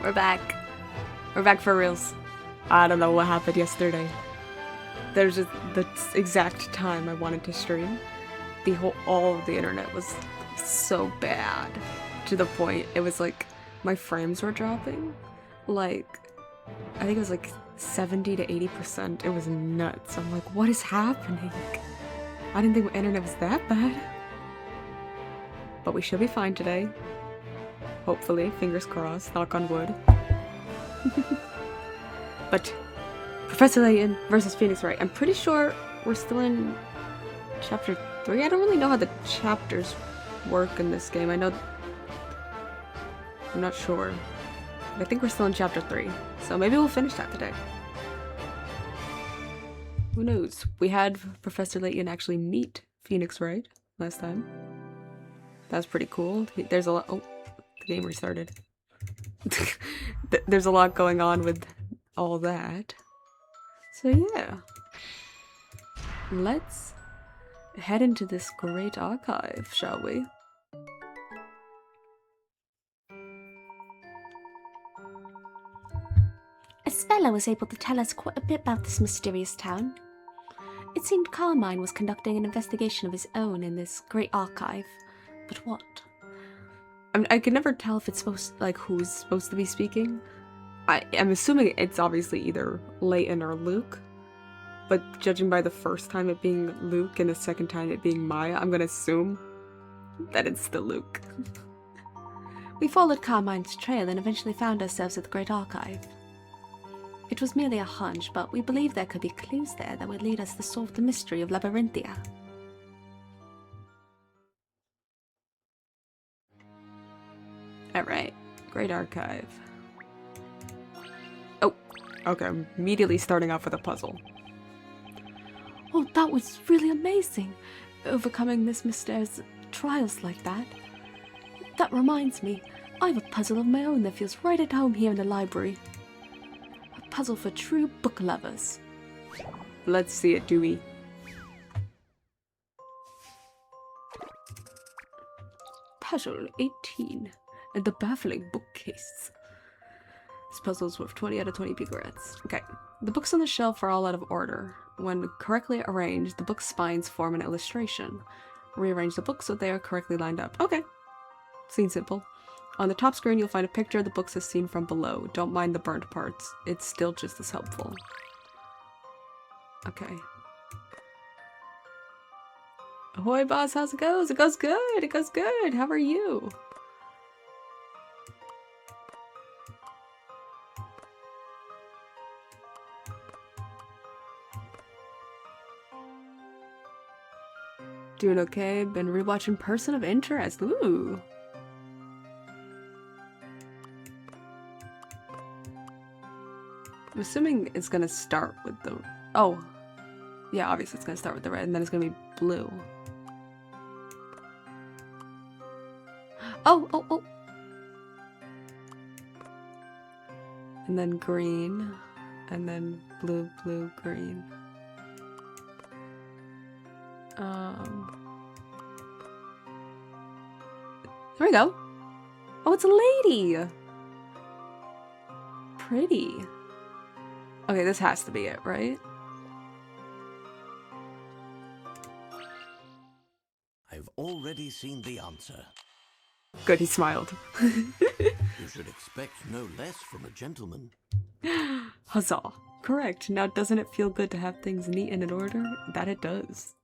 We're back. We're back for reals. I don't know what happened yesterday. There's just the exact time I wanted to stream. All of the internet was so bad. To the point, it was like, my frames were dropping. Like, I think it was like 70 to 80%. It was nuts. I'm like, what is happening? I didn't think my internet was that bad. But we should be fine today. Hopefully, fingers crossed, knock on wood. But Professor Layton versus Phoenix Wright. I'm pretty sure we're still in chapter 3. I don't really know how the chapters work in this game. I'm not sure. But I think we're still in chapter 3. So maybe we'll finish that today. Who knows? We had Professor Layton actually meet Phoenix Wright last time. That was pretty cool. There's a lot. Oh, the game restarted. There's a lot going on with all that. So yeah. Let's head into this great archive, shall we? Estella was able to tell us quite a bit about this mysterious town. It seemed Carmine was conducting an investigation of his own in this great archive. But what? I can never tell if it's who's supposed to be speaking. I'm assuming it's obviously either Layton or Luke. But judging by the first time it being Luke and the second time it being Maya, I'm gonna assume that it's still Luke. We followed Carmine's trail and eventually found ourselves at the Great Archive. It was merely a hunch, but we believed there could be clues there that would lead us to solve the mystery of Labyrinthia. Alright, Great Archive. Oh, okay, I'm immediately starting off with a puzzle. Oh, that was really amazing, overcoming Miss Mister's trials like that. That reminds me, I have a puzzle of my own that feels right at home here in the library. A puzzle for true book lovers. Let's see it, Dewey. Puzzle 18. And the baffling bookcase. This puzzle's worth 20 out of 20 regrets. Okay. The books on the shelf are all out of order. When correctly arranged, the book spines form an illustration. Rearrange the books so they are correctly lined up. Okay. Seems simple. On the top screen, you'll find a picture of the books as seen from below. Don't mind the burnt parts. It's still just as helpful. Okay. Ahoy, boss. How's it goes? It goes good. It goes good. How are you? Doing okay. Been rewatching Person of Interest. Ooh. I'm assuming it's gonna start with the... Oh. Yeah, obviously it's gonna start with the red, and then it's gonna be blue. Oh! And then green. And then blue, green. There we go. Oh, it's a lady! Pretty. Okay, this has to be it, right? I've already seen the answer. Good, he smiled. You should expect no less from a gentleman. Huzzah. Correct. Now, doesn't it feel good to have things neat and in order? That it does.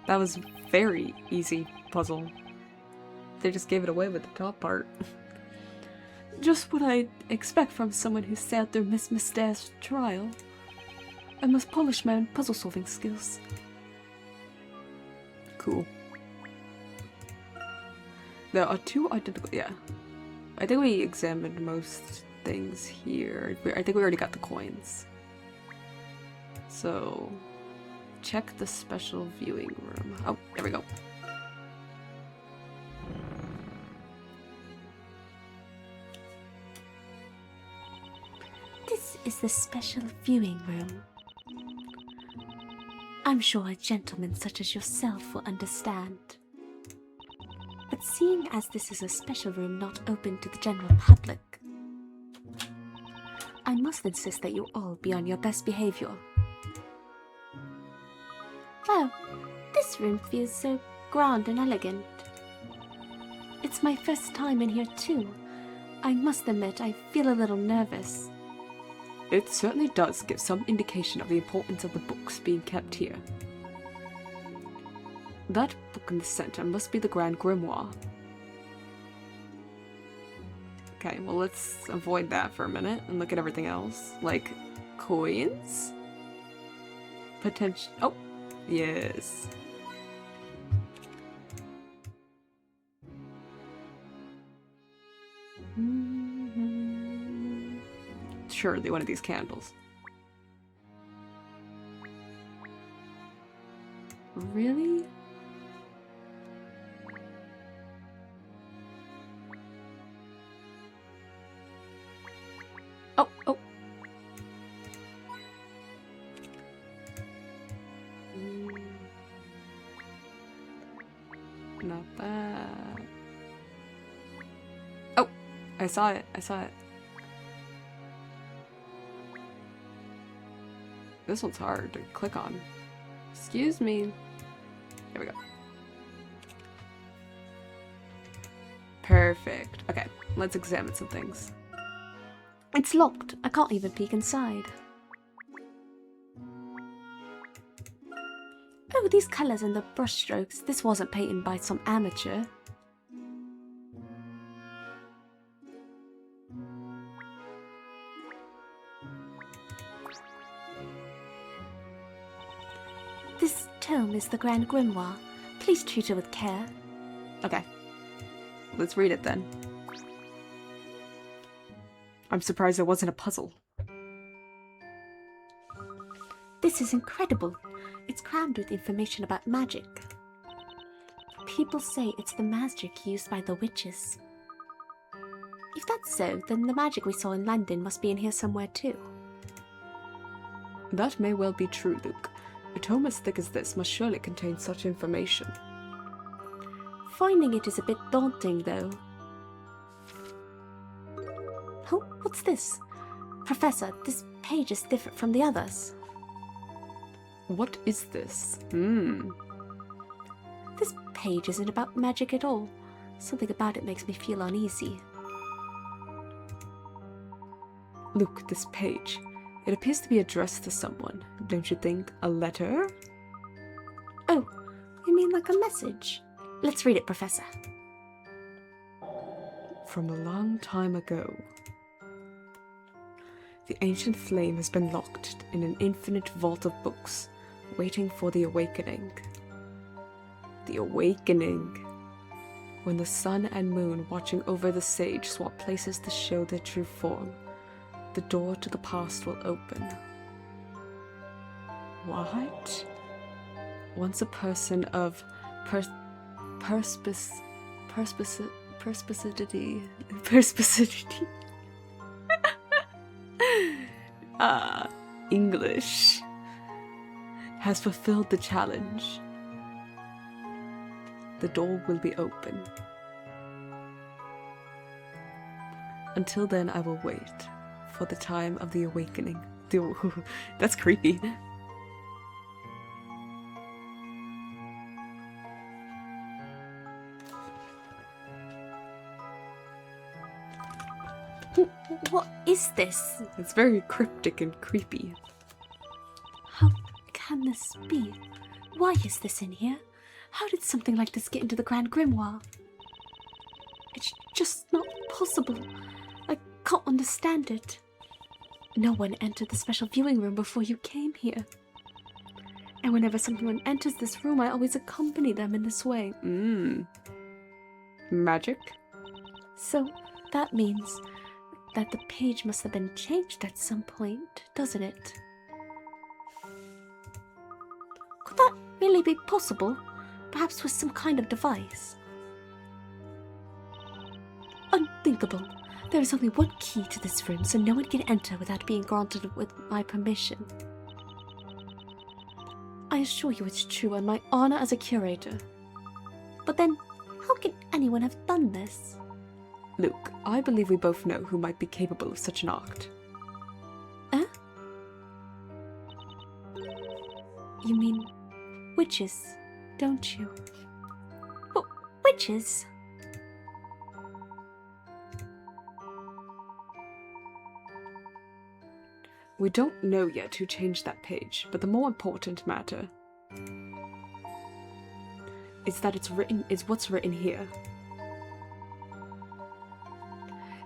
That was very easy puzzle. They just gave it away with the top part. Just what I'd expect from someone who sailed through Miss Mister's trial. I must polish my own puzzle-solving skills. Cool. There are two identical... Yeah. I think we examined most things here. I think we already got the coins. So... check the special viewing room. Oh, there we go. This is the special viewing room. I'm sure a gentleman such as yourself will understand. But seeing as this is a special room not open to the general public, I must insist that you all be on your best behavior. Wow, this room feels so grand and elegant. It's my first time in here too. I must admit, I feel a little nervous. It certainly does give some indication of the importance of the books being kept here. That book in the center must be the Grand Grimoire. Okay, well let's avoid that for a minute and look at everything else. Like, coins? Potential. Oh, yes. Surely one of these candles. Really? Oh, oh. Not bad. Oh, I saw it. I saw it. This one's hard to click on. Excuse me. There we go. Perfect. Okay, let's examine some things. It's locked. I can't even peek inside. Oh, these colours and the brushstrokes. This wasn't painted by some amateur. This tome is the Grand Grimoire. Please treat it with care. Okay. Let's read it then. I'm surprised it wasn't a puzzle. This is incredible. It's crammed with information about magic. People say it's the magic used by the witches. If that's so, then the magic we saw in London must be in here somewhere too. That may well be true, Luke. A tome as thick as this must surely contain such information. Finding it is a bit daunting, though. Oh, what's this? Professor, this page is different from the others. What is this? This page isn't about magic at all. Something about it makes me feel uneasy. Luke, this page. It appears to be addressed to someone. Don't you think? A letter? Oh, you mean like a message? Let's read it, Professor. From a long time ago. The ancient flame has been locked in an infinite vault of books, waiting for the awakening. The awakening. When the sun and moon watching over the sage swap places to show their true form, the door to the past will open. What? Once a person of perspicacity. English has fulfilled the challenge. The door will be open. Until then, I will wait for the time of the awakening. That's creepy. What is this? It's very cryptic and creepy. How can this be? Why is this in here? How did something like this get into the Grand Grimoire? It's just not possible. I can't understand it. No one entered the special viewing room before you came here. And whenever someone enters this room, I always accompany them in this way. Magic? So that means that the page must have been changed at some point, doesn't it? Could that really be possible? Perhaps with some kind of device? Unthinkable. There is only one key to this room, so no one can enter without being granted with my permission. I assure you it's true on my honor as a curator. But then, how can anyone have done this? Luke, I believe we both know who might be capable of such an act. You mean witches, don't you? Witches? We don't know yet who changed that page, but the more important matter is that it's what's written here.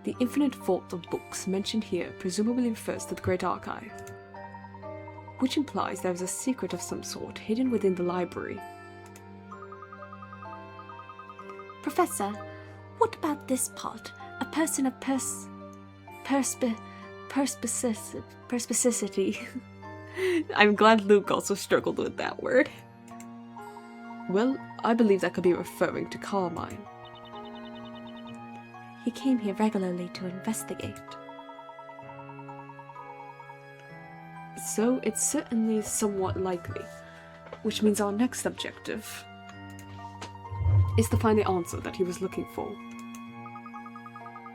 The infinite vault of books mentioned here presumably refers to the Great Archive, which implies there is a secret of some sort hidden within the library. Professor, what about this part? A person of perspicacity. I'm glad Luke also struggled with that word. Well, I believe that could be referring to Carmine. He came here regularly to investigate. So it's certainly somewhat likely, which means our next objective is to find the answer that he was looking for.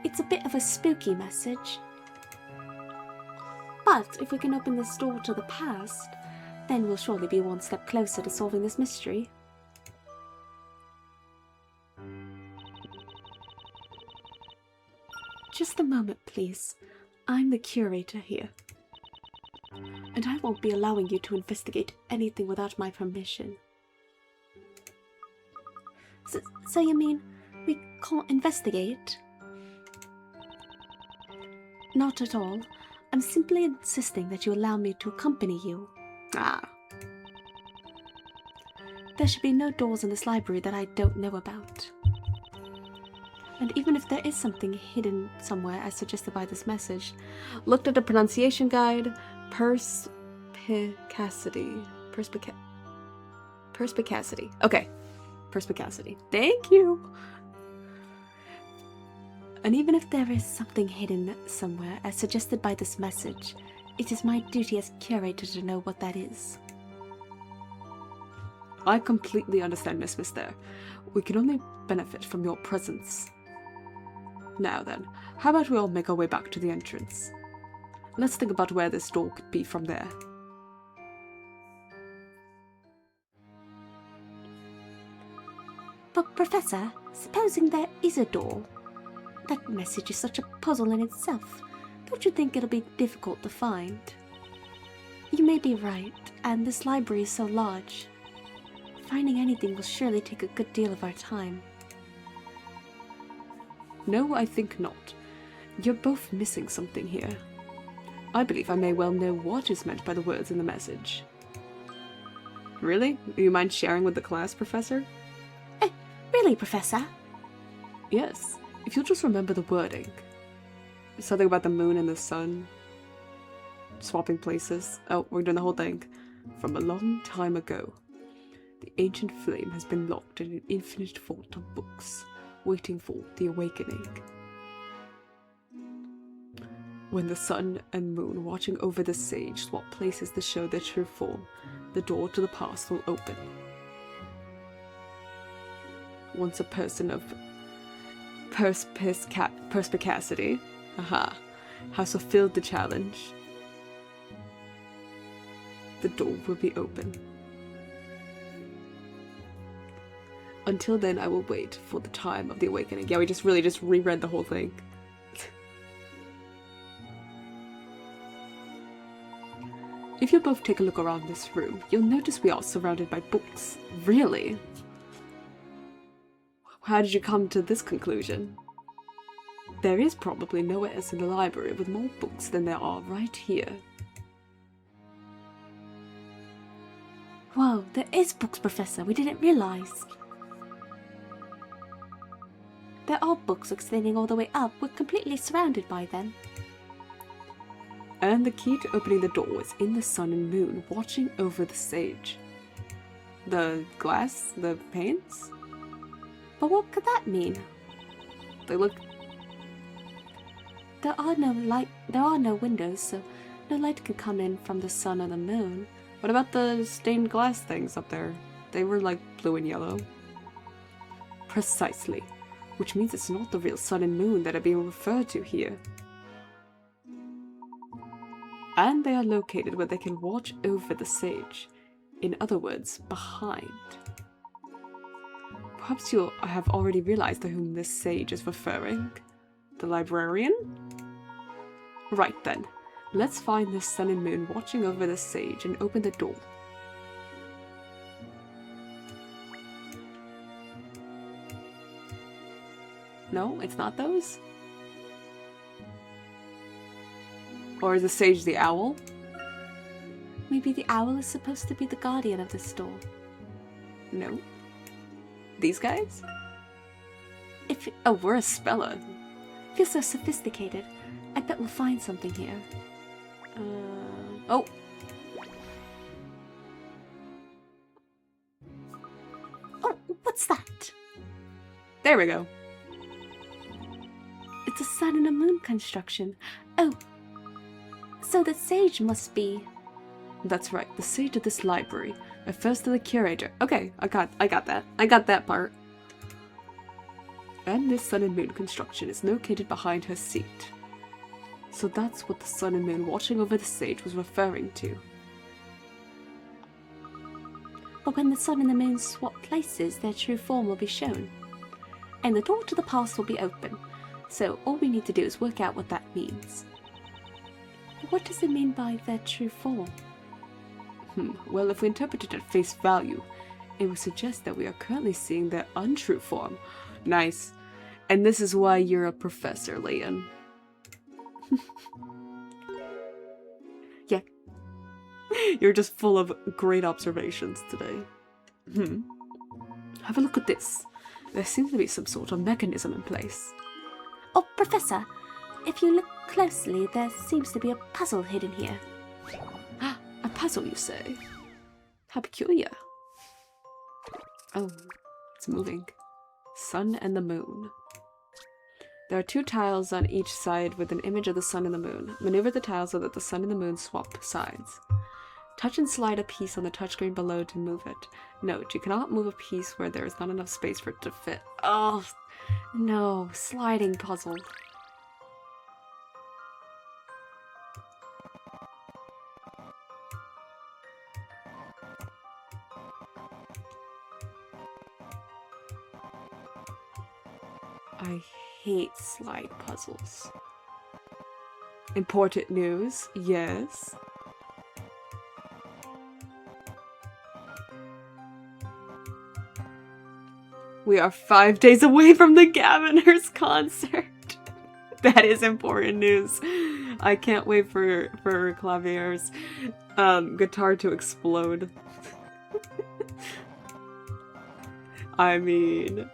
It's a bit of a spooky message. But if we can open this door to the past, then we'll surely be one step closer to solving this mystery. Just a moment, please. I'm the curator here. And I won't be allowing you to investigate anything without my permission. So you mean we can't investigate? Not at all. I'm simply insisting that you allow me to accompany you. Ah. There should be no doors in this library that I don't know about. And even if there is something hidden somewhere as suggested by this message, Looked at the pronunciation guide. Perspicacity. Okay. Perspicacity. Thank you. and even if there is something hidden somewhere as suggested by this message, it is my duty as curator to know what that is. I completely understand, Miss Mister. We can only benefit from your presence. Now then, how about we all make our way back to the entrance? Let's think about where this door could be from there. But Professor, supposing there is a door? That message is such a puzzle in itself. Don't you think it'll be difficult to find? You may be right, and this library is so large. Finding anything will surely take a good deal of our time. No, I think not. You're both missing something here. I believe I may well know what is meant by the words in the message. Really? Do you mind sharing with the class, Professor? Really, Professor? Yes, if you'll just remember the wording. Something about the moon and the sun. Swapping places. Oh, we're doing the whole thing. From a long time ago, the ancient flame has been locked in an infinite vault of books, waiting for the awakening. When the sun and moon watching over the sage swap places to show their true form, the door to the past will open. Once a person of perspicacity, has fulfilled the challenge, the door will be open. Until then, I will wait for the time of the awakening. Yeah, we just reread the whole thing. If you both take a look around this room, you'll notice we are surrounded by books. Really? How did you come to this conclusion? There is probably nowhere else in the library with more books than there are right here. Whoa, there is books, Professor. We didn't realize. There are books extending all the way up. We're completely surrounded by them. And the key to opening the door is in the sun and moon watching over the sage. The glass? The panes? But what could that mean? They look... There are no windows, so no light can come in from the sun or the moon. What about the stained glass things up there? They were like blue and yellow. Precisely. Which means it's not the real sun and moon that are being referred to here. And they are located where they can watch over the sage. In other words, behind. Perhaps you have already realized to whom this sage is referring. The librarian? Right then. Let's find this sun and moon watching over the sage and open the door. No, it's not those? Or is the sage the owl? Maybe the owl is supposed to be the guardian of this door. No. These guys? Oh, we're a speller. Feels so sophisticated. I bet we'll find something here. Oh! Oh, what's that? There we go. It's a sun and a moon construction. Oh, so the sage must be... That's right, the sage of this library refers to the curator. Okay, I got that. I got that part. And this sun and moon construction is located behind her seat. So that's what the sun and moon watching over the sage was referring to. But when the sun and the moon swap places, their true form will be shown. And the door to the past will be open. So all we need to do is work out what that means. What does it mean by their true form? Well, if we interpret it at face value, it would suggest that we are currently seeing their untrue form. Nice. And this is why you're a Professor Layton. Yeah. You're just full of great observations today. Have a look at this. There seems to be some sort of mechanism in place. Oh, Professor, if you look closely, there seems to be a puzzle hidden here. A puzzle, you say? How peculiar. Oh, it's moving. Sun and the moon. There are 2 tiles on each side with an image of the sun and the moon. Maneuver the tiles so that the sun and the moon swap sides. Touch and slide a piece on the touchscreen below to move it. Note, you cannot move a piece where there is not enough space for it to fit. Oh, no. Sliding puzzle. I hate slide puzzles. Important news, yes. We are 5 days away from the Gaviners concert. That is important news. I can't wait for Clavier's guitar to explode. I mean...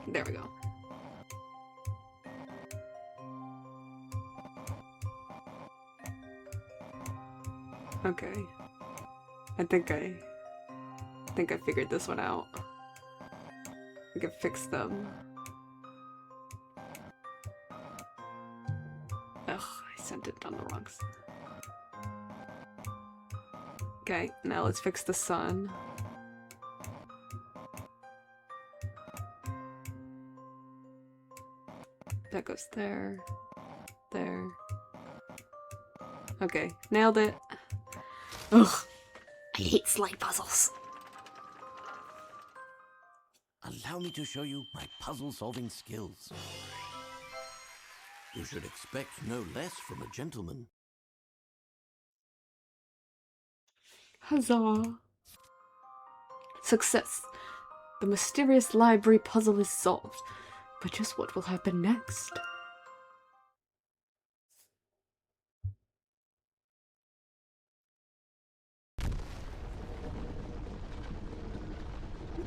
There we go. Okay. I think I figured this one out. I can fix them. Ugh, I sent it on the wrong side. Okay, now let's fix the sun. That goes there. There. Okay, nailed it. Ugh, I hate slide puzzles. Allow me to show you my puzzle-solving skills. You should expect no less from a gentleman. Huzzah! Success! The mysterious library puzzle is solved. But just what will happen next?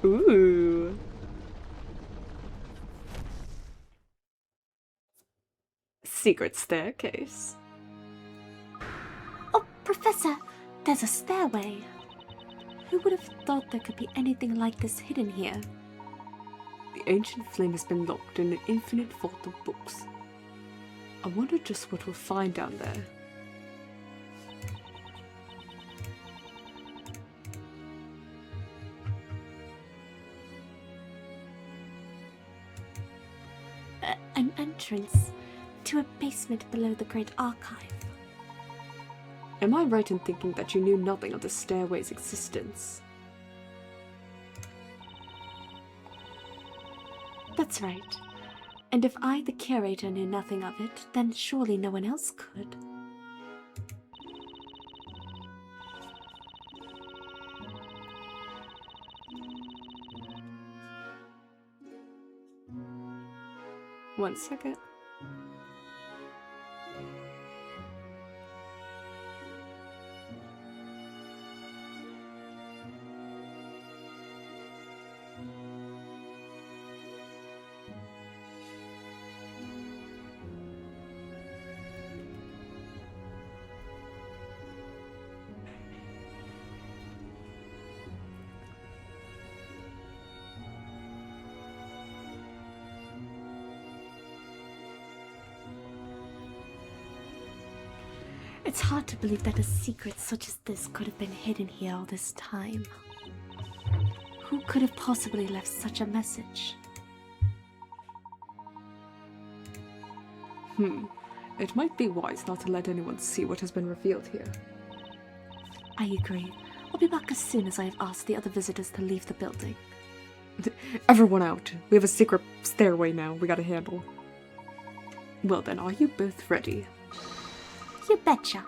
Ooh. Secret staircase. Oh, Professor, there's a stairway. Who would have thought there could be anything like this hidden here? The ancient flame has been locked in an infinite vault of books. I wonder just what we'll find down there. An entrance to a basement below the Great Archive. Am I right in thinking that you knew nothing of the stairway's existence? That's right. And if I, the curator, knew nothing of it, then surely no one else could. One second. It's hard to believe that a secret such as this could have been hidden here all this time. Who could have possibly left such a message? It might be wise not to let anyone see what has been revealed here. I agree. I'll be back as soon as I have asked the other visitors to leave the building. Everyone out. We have a secret stairway now we gotta handle. Well then, are you both ready? You betcha.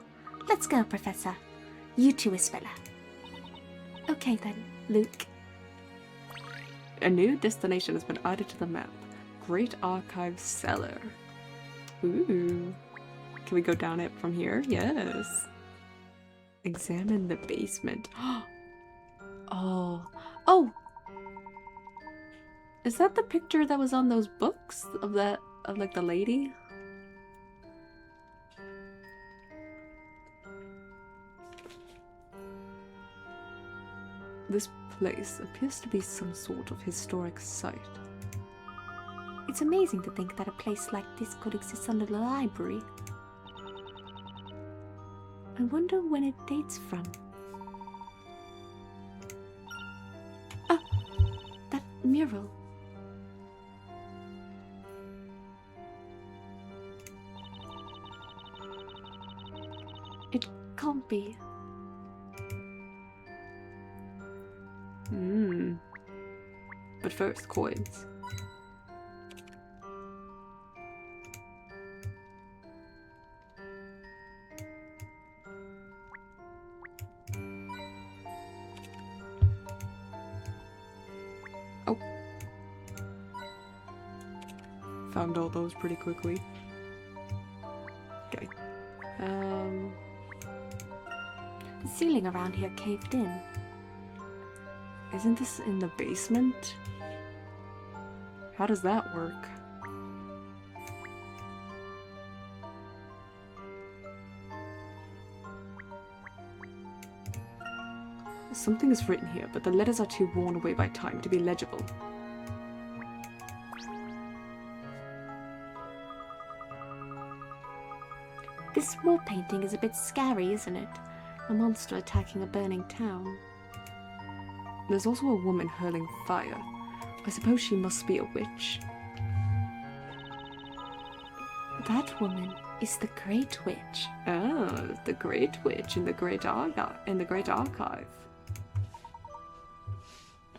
Let's go, Professor. You too, Isabella. Okay then, Luke. A new destination has been added to the map. Great Archive Cellar. Ooh. Can we go down it from here? Yes. Examine the basement. Oh. Is that the picture that was on those books of like the lady? This place appears to be some sort of historic site. It's amazing to think that a place like this could exist under the library. I wonder when it dates from. Ah! That mural. It can't be. But first, coins. Oh. Found all those pretty quickly. Okay. The ceiling around here caved in. Isn't this in the basement? How does that work? Something is written here, but the letters are too worn away by time to be legible. This wall painting is a bit scary, isn't it? A monster attacking a burning town. There's also a woman hurling fire. I suppose she must be a witch. That woman is the Great Witch. Oh, the Great Witch in the Great Archive.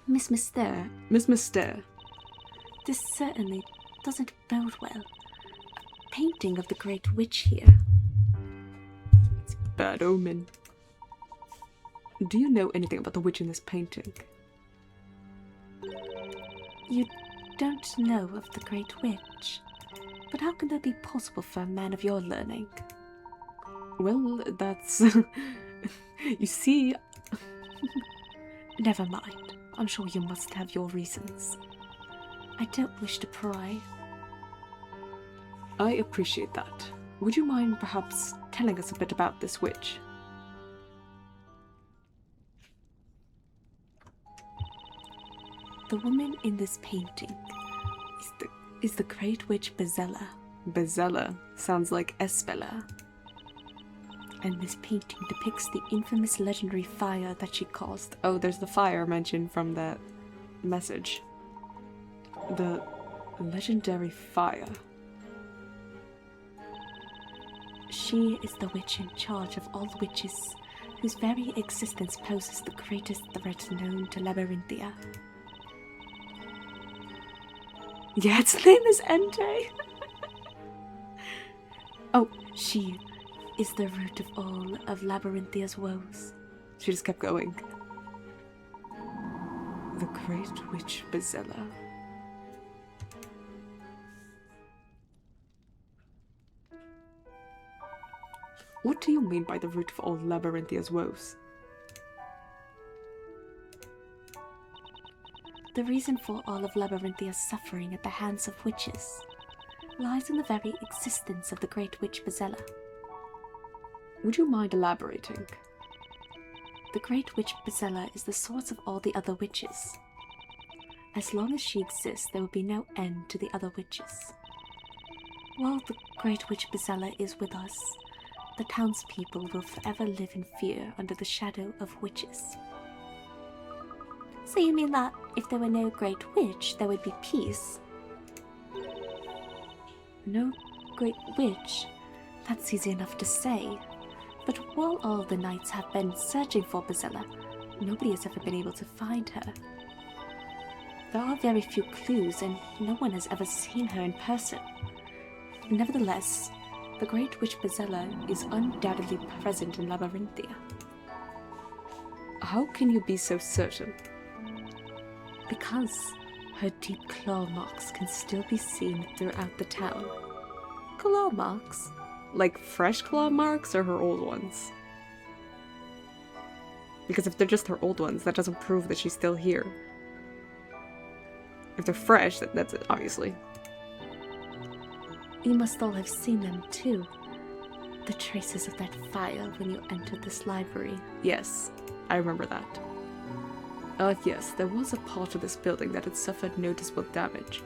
Miss Mister, Miss Mister. this certainly doesn't bode well. A painting of the Great Witch here. It's a bad omen. Do you know anything about the witch in this painting? You don't know of the Great Witch. But how can that be possible for a man of your learning? Well, that's... You see... Never mind. I'm sure you must have your reasons. I don't wish to pry. I appreciate that. Would you mind perhaps telling us a bit about this witch? the woman in this painting is the great witch Bezella. Bezella sounds like Espella. And this painting depicts the infamous legendary fire that she caused. Oh, there's the fire mentioned from that message. The legendary fire. She is the witch in charge of all witches, whose very existence poses the greatest threat known to Labyrinthia. Yeah, its name is Entei. Oh, she is the root of all of Labyrinthia's woes. She just kept going. The Great Witch Bezella. What do you mean by the root of all Labyrinthia's woes? The reason for all of Labyrinthia's suffering at the hands of witches lies in the very existence of the Great Witch Bezella. Would you mind elaborating? The Great Witch Bezella is the source of all the other witches. As long as she exists, there will be no end to the other witches. While the Great Witch Bezella is with us, the townspeople will forever live in fear under the shadow of witches. So you mean that if there were no Great Witch, there would be peace? No Great Witch? That's easy enough to say. But while all the knights have been searching for Bezella, nobody has ever been able to find her. There are very few clues, and no one has ever seen her in person. Nevertheless, the Great Witch Bezella is undoubtedly present in Labyrinthia. How can you be so certain? Because her deep claw marks can still be seen throughout the town. Claw marks? Like fresh claw marks or her old ones? Because if they're just her old ones, that doesn't prove that she's still here. If they're fresh, that's it, obviously. You must all have seen them too. The traces of that fire when you entered this library. Yes, I remember that. Yes, there was a part of this building that had suffered noticeable damage.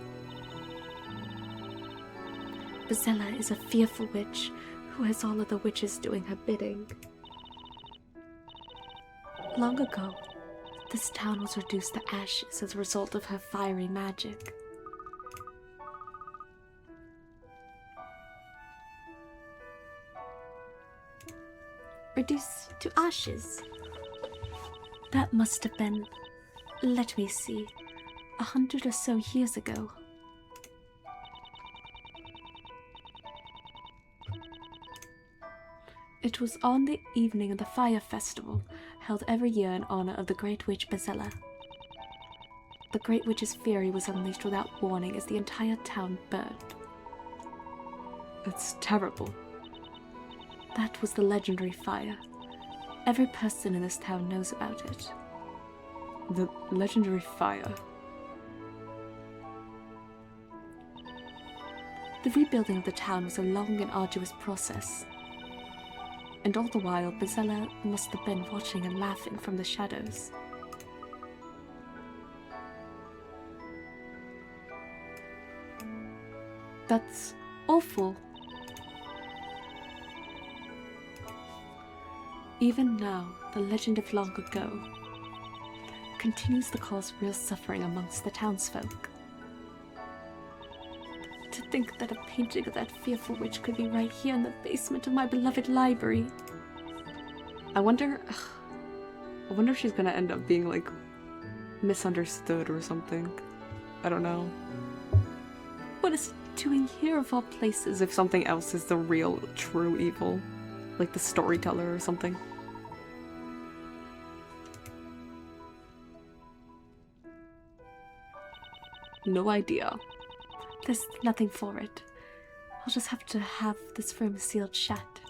Bezella is a fearful witch who has all of the witches doing her bidding. Long ago, this town was reduced to ashes as a result of her fiery magic. Reduced to ashes? That must have been, let me see, 100 or so years ago. It was on the evening of the Fire Festival, held every year in honor of the Great Witch Bezella. The Great Witch's fury was unleashed without warning as the entire town burned. That's terrible. That was the legendary fire. Every person in this town knows about it. The legendary fire. The rebuilding of the town was a long and arduous process. And all the while, Bezella must have been watching and laughing from the shadows. That's awful. Even now, the legend of long ago continues to cause real suffering amongst the townsfolk. To think that a painting of that fearful witch could be right here in the basement of my beloved library. I wonder if she's gonna end up being, like, misunderstood or something. I don't know. What is it doing here of all places? As if something else is the real, true evil. Like the storyteller or something. No idea. There's nothing for it. I'll just have to have this room sealed shut.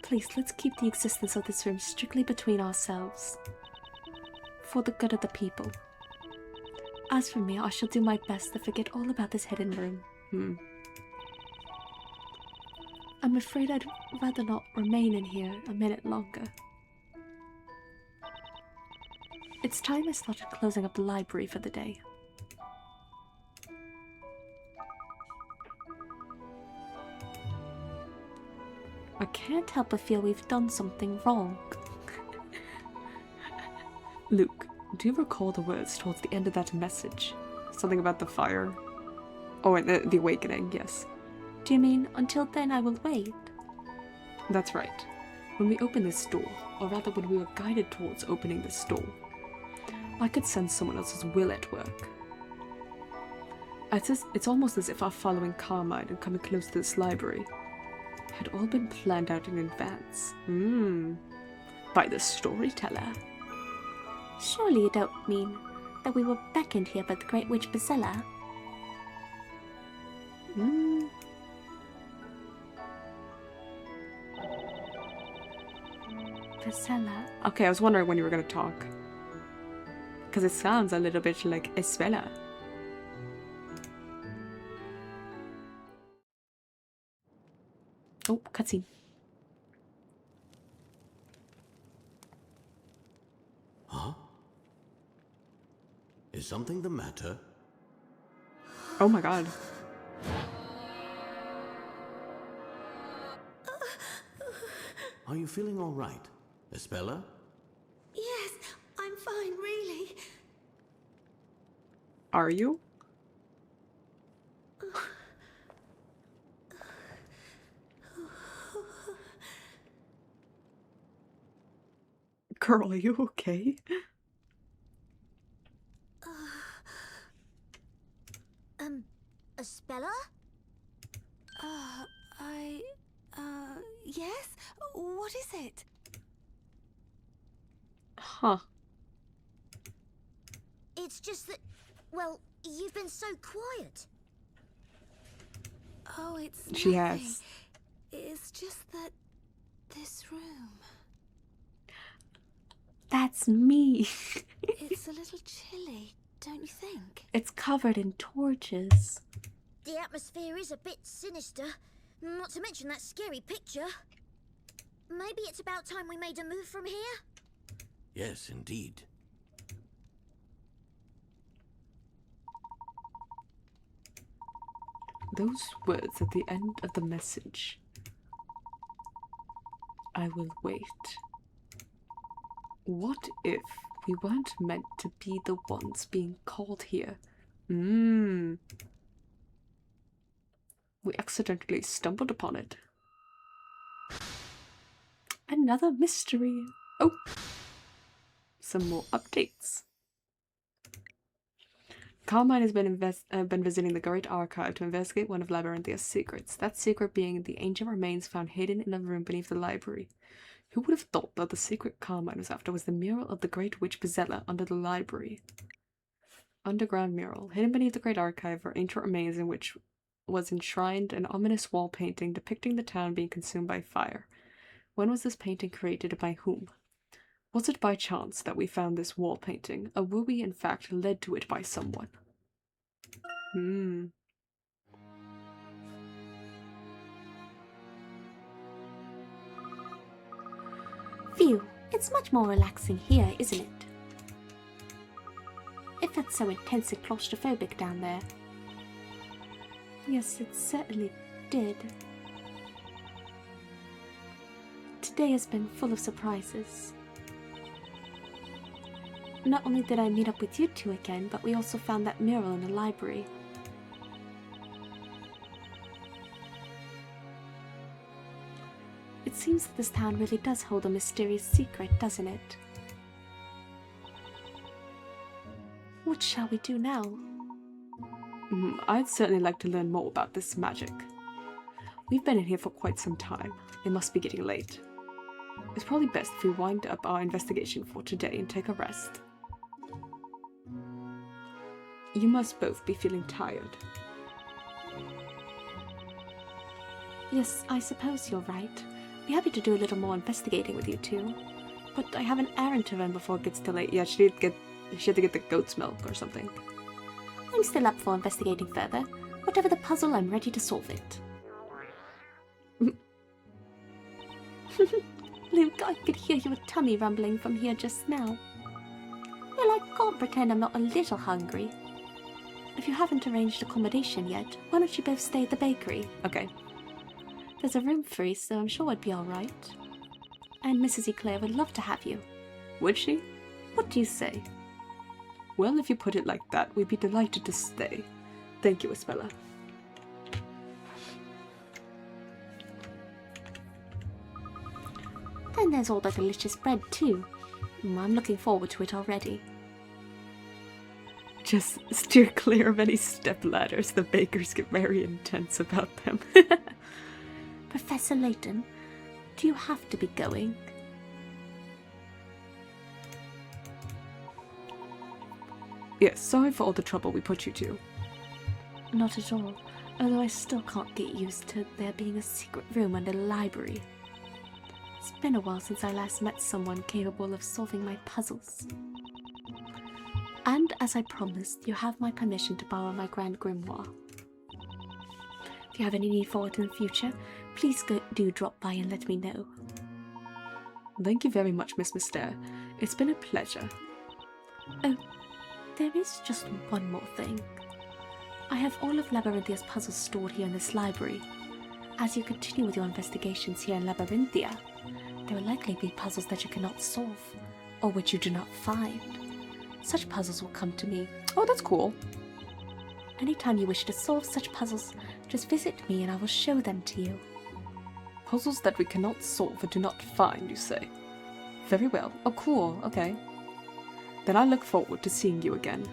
Please, let's keep the existence of this room strictly between ourselves. For the good of the people. As for me, I shall do my best to forget all about this hidden room. I'm afraid I'd rather not remain in here a minute longer. It's time I started closing up the library for the day. I can't help but feel we've done something wrong. Luke, do you recall the words towards the end of that message? Something about the fire? Oh, and the awakening, yes. Do you mean, until then I will wait? That's right. When we open this door, or rather when we were guided towards opening this door, I could sense someone else's will at work. It's almost as if our following Carmine and coming close to this library had all been planned out in advance. By the storyteller. Surely you don't mean that we were beckoned here by the Great Witch Bazella? Bazella? Okay, I was wondering when you were going to talk. Because it sounds a little bit like Espella. Oh, cutscene. Huh? Is something the matter? Oh my god. Are you feeling all right, Espella? Yes, I'm fine, really. Are you? Girl, are you okay? Espella? Yes? What is it? Huh. It's just that, well, you've been so quiet. Oh, it's She nothing. has. It's just that this room, That's me. it's a little chilly, don't you think? It's covered in torches. The atmosphere is a bit sinister, not to mention that scary picture. Maybe it's about time we made a move from here? Yes, indeed. Those words at the end of the message. I will wait. What if we weren't meant to be the ones being called here? We accidentally stumbled upon it. Another mystery. Oh! Some more updates. Carmine has been visiting the Great Archive to investigate one of Labyrinthia's secrets. That secret being the ancient remains found hidden in a room beneath the library. Who would have thought that the secret Carmine was after was the mural of the Great Witch Bazella under the library? Underground mural. Hidden beneath the Great Archive are ancient remains in which was enshrined an ominous wall painting depicting the town being consumed by fire. When was this painting created and by whom? Was it by chance that we found this wall painting, or were we in fact led to it by someone? Phew, it's much more relaxing here, isn't it? It felt so intensely claustrophobic down there. Yes, it certainly did. Today has been full of surprises. Not only did I meet up with you two again, but we also found that mural in the library. It seems that this town really does hold a mysterious secret, doesn't it? What shall we do now? I'd certainly like to learn more about this magic. We've been in here for quite some time. It must be getting late. It's probably best if we wind up our investigation for today and take a rest. You must both be feeling tired. Yes, I suppose you're right. Be happy to do a little more investigating with you two. But I have an errand to run before it gets too late. Yeah, she had to get the goat's milk or something. I'm still up for investigating further. Whatever the puzzle, I'm ready to solve it. Luke, I could hear your tummy rumbling from here just now. Well, I can't pretend I'm not a little hungry. If you haven't arranged accommodation yet, why don't you both stay at the bakery? Okay. There's a room free, so I'm sure I'd be alright. And Mrs. Eclair would love to have you. Would she? What do you say? Well, if you put it like that, we'd be delighted to stay. Thank you, Isabella. Then there's all the delicious bread, too. I'm looking forward to it already. Just steer clear of any step ladders. The bakers get very intense about them. Professor Layton, do you have to be going? Yes, sorry for all the trouble we put you to. Not at all, although I still can't get used to there being a secret room under the library. It's been a while since I last met someone capable of solving my puzzles. And as I promised, you have my permission to borrow my grand grimoire. If you have any need for it in the future, please do drop by and let me know. Thank you very much, Miss Mystere. It's been a pleasure. Oh, there is just one more thing. I have all of Labyrinthia's puzzles stored here in this library. As you continue with your investigations here in Labyrinthia, there will likely be puzzles that you cannot solve, or which you do not find. Such puzzles will come to me. Oh, that's cool. Anytime you wish to solve such puzzles, just visit me and I will show them to you. Puzzles that we cannot solve or do not find, you say? Very well. Oh, cool. Okay. Then I look forward to seeing you again.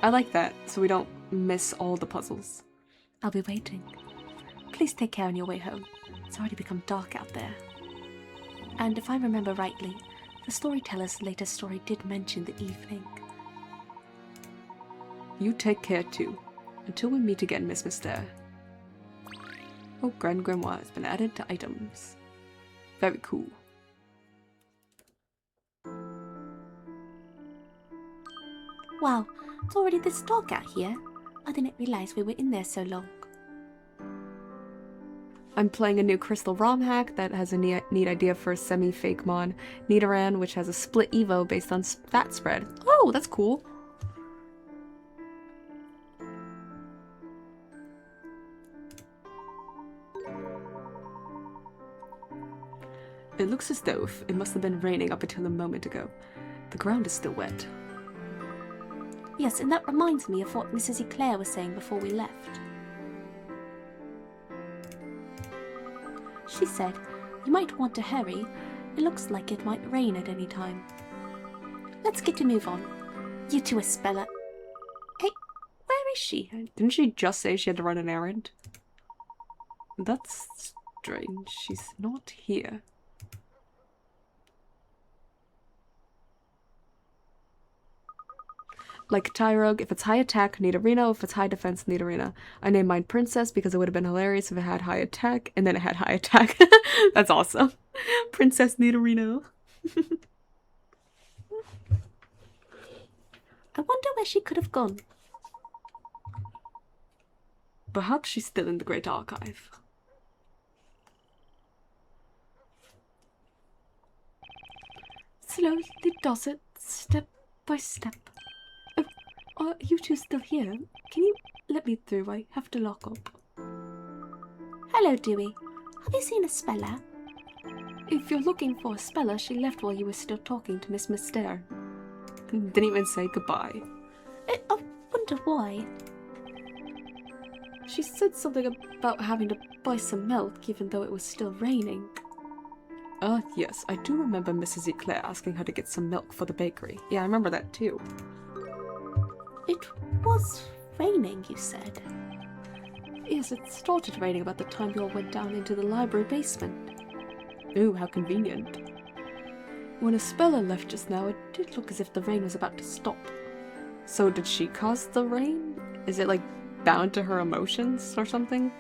I like that, so we don't miss all the puzzles. I'll be waiting. Please take care on your way home. It's already become dark out there. And if I remember rightly, the storyteller's latest story did mention the evening. You take care too. Until we meet again, Miss Mystere. Oh, Grand Grimoire has been added to items. Very cool. Wow, it's already this dark out here. I didn't realize we were in there so long. I'm playing a new Crystal ROM hack that has a neat idea for a semi-fake mon, Nidoran, which has a split Evo based on stat spread. Oh, that's cool. It looks as though it must have been raining up until a moment ago. The ground is still wet. Yes, and that reminds me of what Mrs. Eclair was saying before we left. She said, you might want to hurry. It looks like it might rain at any time. Let's get to move on. You too, Isabella. Hey, where is she? Didn't she just say she had to run an errand? That's strange. She's not here. Like Tyrogue, if it's high attack, need arena. If it's high defense, need arena. I named mine Princess because it would have been hilarious if it had high attack, and then it had high attack. That's awesome. Princess need arena. I wonder where she could have gone. Perhaps she's still in the Great Archive. Slowly does it, step by step. Oh, are you two still here? Can you let me through? I have to lock up. Hello, Dewey. Have you seen a speller? If you're looking for a speller, she left while you were still talking to Miss Mystere. Didn't even say goodbye. I wonder why. She said something about having to buy some milk even though it was still raining. Yes, I do remember Mrs. Eclair asking her to get some milk for the bakery. Yeah, I remember that too. It was raining, you said? Yes, it started raining about the time we all went down into the library basement. Ooh, how convenient. When Isabella left just now, it did look as if the rain was about to stop. So did she cause the rain? Is it like bound to her emotions or something?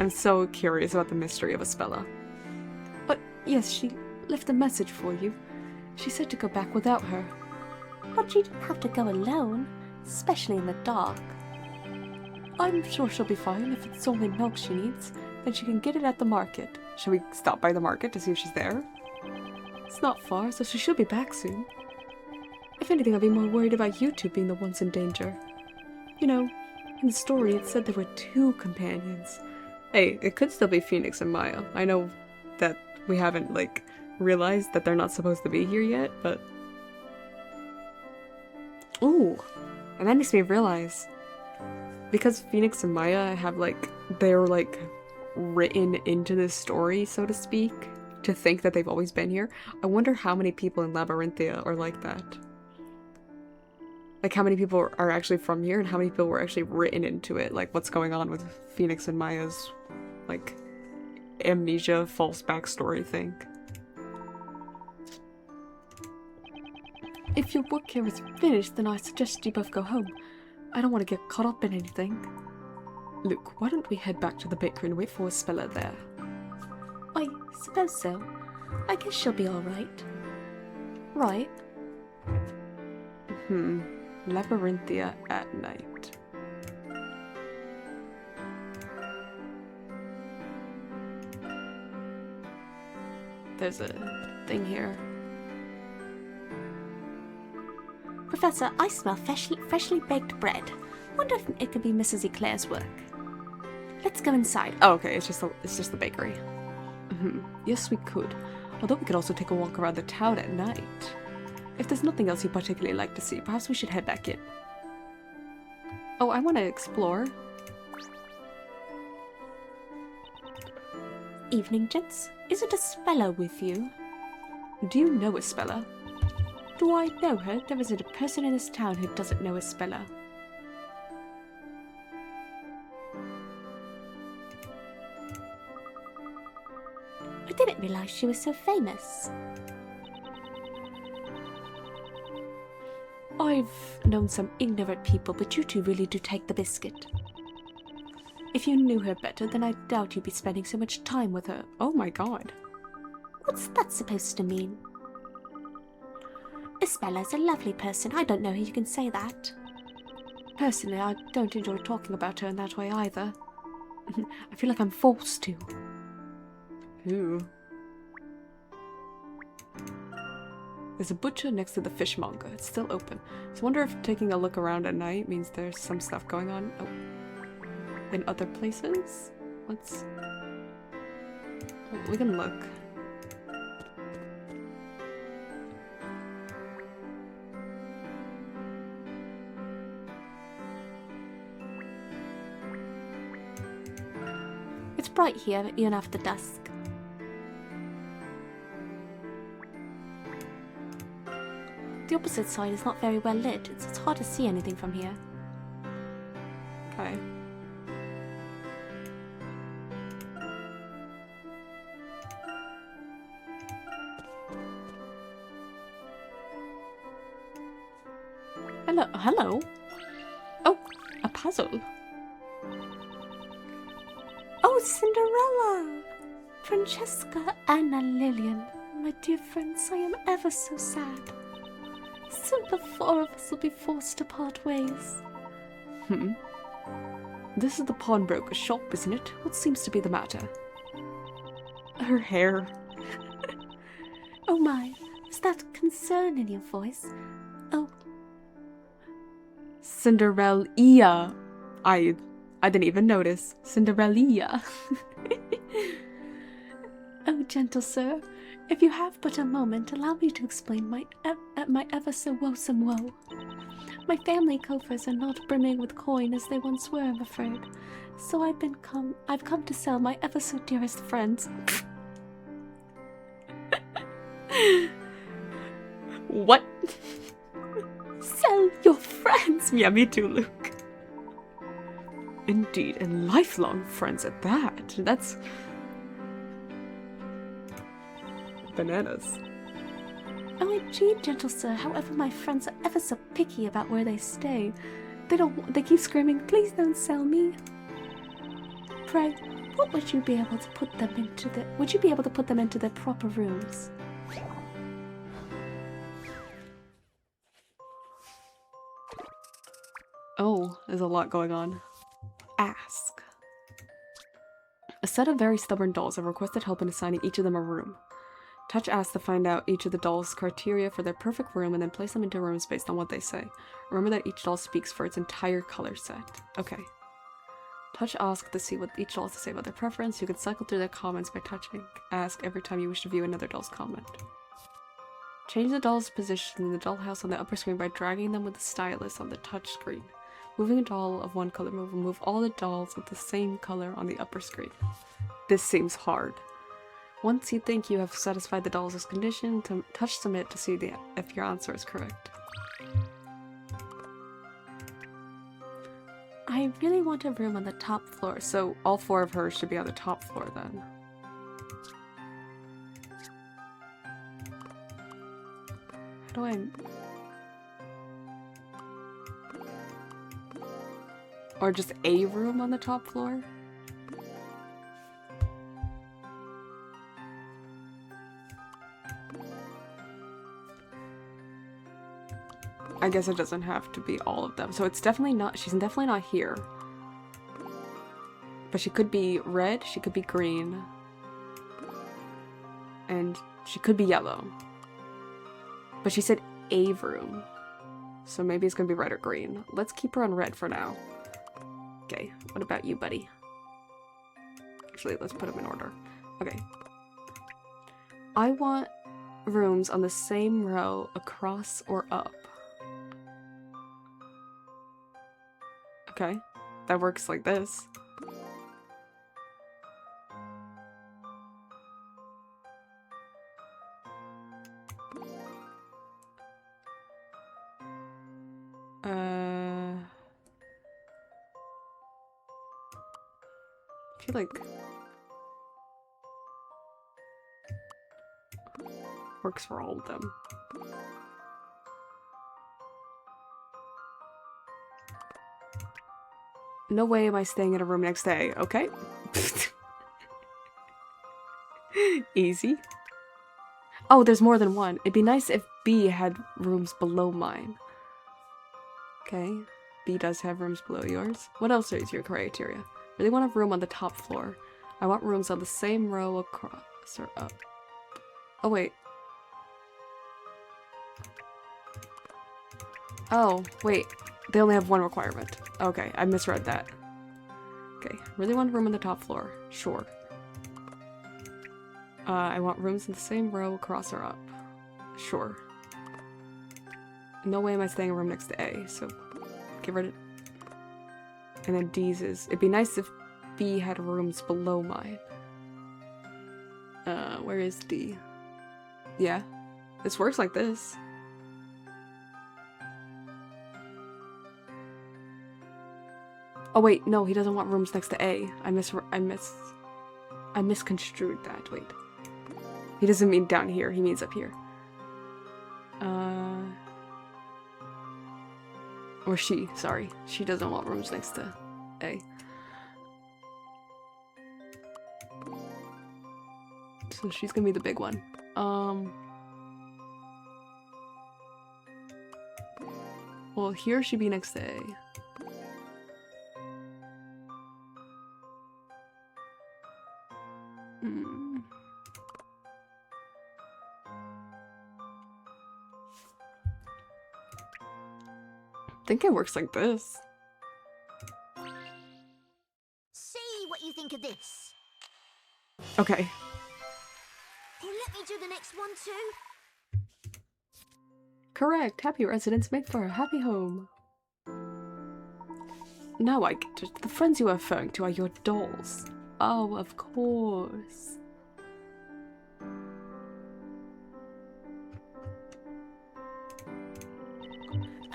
I'm so curious about the mystery of Isabella. But yes, she left a message for you. She said to go back without her. But you don't have to go alone, especially in the dark. I'm sure she'll be fine. If it's only milk she needs, then she can get it at the market. Shall we stop by the market to see if she's there? It's not far, so she should be back soon. If anything, I'd be more worried about you two being the ones in danger. You know, in the story it said there were 2 companions. Hey, it could still be Phoenix and Maya. I know that we haven't, like, realized that they're not supposed to be here yet, but... Ooh, and that makes me realize, because Phoenix and Maya have, like, they're, like, written into this story, so to speak, to think that they've always been here, I wonder how many people in Labyrinthia are like that. Like, how many people are actually from here, and how many people were actually written into it, like, what's going on with Phoenix and Maya's, like, amnesia, false backstory thing. If your work here is finished, then I suggest you both go home. I don't want to get caught up in anything. Luke, why don't we head back to the bakery and wait for Spella there? I suppose so. I guess she'll be alright. Right? Labyrinthia at night. There's a thing here. Professor, I smell freshly baked bread. Wonder if it could be Mrs. Eclair's work. Let's go inside. Oh, okay, it's just the bakery. Yes, we could. Although we could also take a walk around the town at night. If there's nothing else you particularly like to see, perhaps we should head back in. Oh, I want to explore. Evening, gents. Isn't a Spella with you? Do you know a Spella? Do I know her? There isn't a person in this town who doesn't know a Spella. I didn't realize she was so famous. I've known some ignorant people, but you two really do take the biscuit. If you knew her better, then I doubt you'd be spending so much time with her. Oh my god. What's that supposed to mean? Isabella is a lovely person. I don't know how you can say that. Personally, I don't enjoy talking about her in that way either. I feel like I'm forced to. Ooh. There's a butcher next to the fishmonger. It's still open. So I wonder if taking a look around at night means there's some stuff going on. Oh. In other places? Let's... Oh, we can look. It's bright here, even after dusk. The opposite side is not very well lit. It's hard to see anything from here. Okay. Hello? Oh, a puzzle. Oh, Cinderella! Francesca, Anna, Lillian. My dear friends, I am ever so sad. Soon the 4 of us will be forced to part ways. This is the pawnbroker's shop, isn't it? What seems to be the matter? Her hair. Oh my, is that concern in your voice? Oh. Cinderella. I didn't even notice. Cinderella. Oh, gentle sir, if you have but a moment, allow me to explain my ever so woesome woe. My family coffers are not brimming with coin as they once were, I'm afraid. So I've come to sell my ever so dearest friends. What? Sell your friends? Yeah, me too, Luke. Indeed, and lifelong friends at that. That's... bananas. OMG, gentle sir, however my friends are ever so picky about where they stay. They keep screaming, please don't sell me. Pray, what would you be able to put them into their proper rooms? Oh, there's a lot going on. Ask. A set of very stubborn dolls have requested help in assigning each of them a room. Touch asks to find out each of the dolls' criteria for their perfect room and then place them into rooms based on what they say. Remember that each doll speaks for its entire color set. Okay. Touch asks to see what each doll has to say about their preference. You can cycle through their comments by touching ask every time you wish to view another doll's comment. Change the doll's position in the dollhouse on the upper screen by dragging them with the stylus on the touch screen. Moving a doll of one color will remove all the dolls with the same color on the upper screen. This seems hard. Once you think you have satisfied the doll's condition, touch submit to see if your answer is correct. I really want a room on the top floor, So all 4 of hers should be on the top floor then. How do I... Or just a room on the top floor? I guess it doesn't have to be all of them. So it's definitely not, she's definitely not here. But she could be red, she could be green. And she could be yellow. But she said a room. So maybe it's gonna be red or green. Let's keep her on red for now. Okay, what about you, buddy? Actually, let's put them in order. Okay. I want rooms on the same row across or up. Okay, that works like this. I feel like works for all of them. No way am I staying in a room next day, okay? Easy. Oh, there's more than one. It'd be nice if B had rooms below mine. Okay, B does have rooms below yours. What else is your criteria? Really want a room on the top floor. I want rooms on the same row across or up. Oh, wait. Oh, wait. They only have one requirement. Okay, I misread that. Okay, really want a room on the top floor. Sure. I want rooms in the same row across or up. Sure. No way am I staying in a room next to A, so get rid of... And then D's is... It'd be nice if B had rooms below mine. Where is D? Yeah. This works like this. Oh wait, no, he doesn't want rooms next to A. I misconstrued that. Wait. He doesn't mean down here, he means up here. Or she, sorry. She doesn't want rooms next to A. So she's gonna be the big one. Well, here should be next to A. I think it works like this. See what you think of this. Okay. Oh, let me do the next one too. Correct. Happy residents make for a happy home. Now I get it. The friends you are referring to are your dolls. Oh, of course.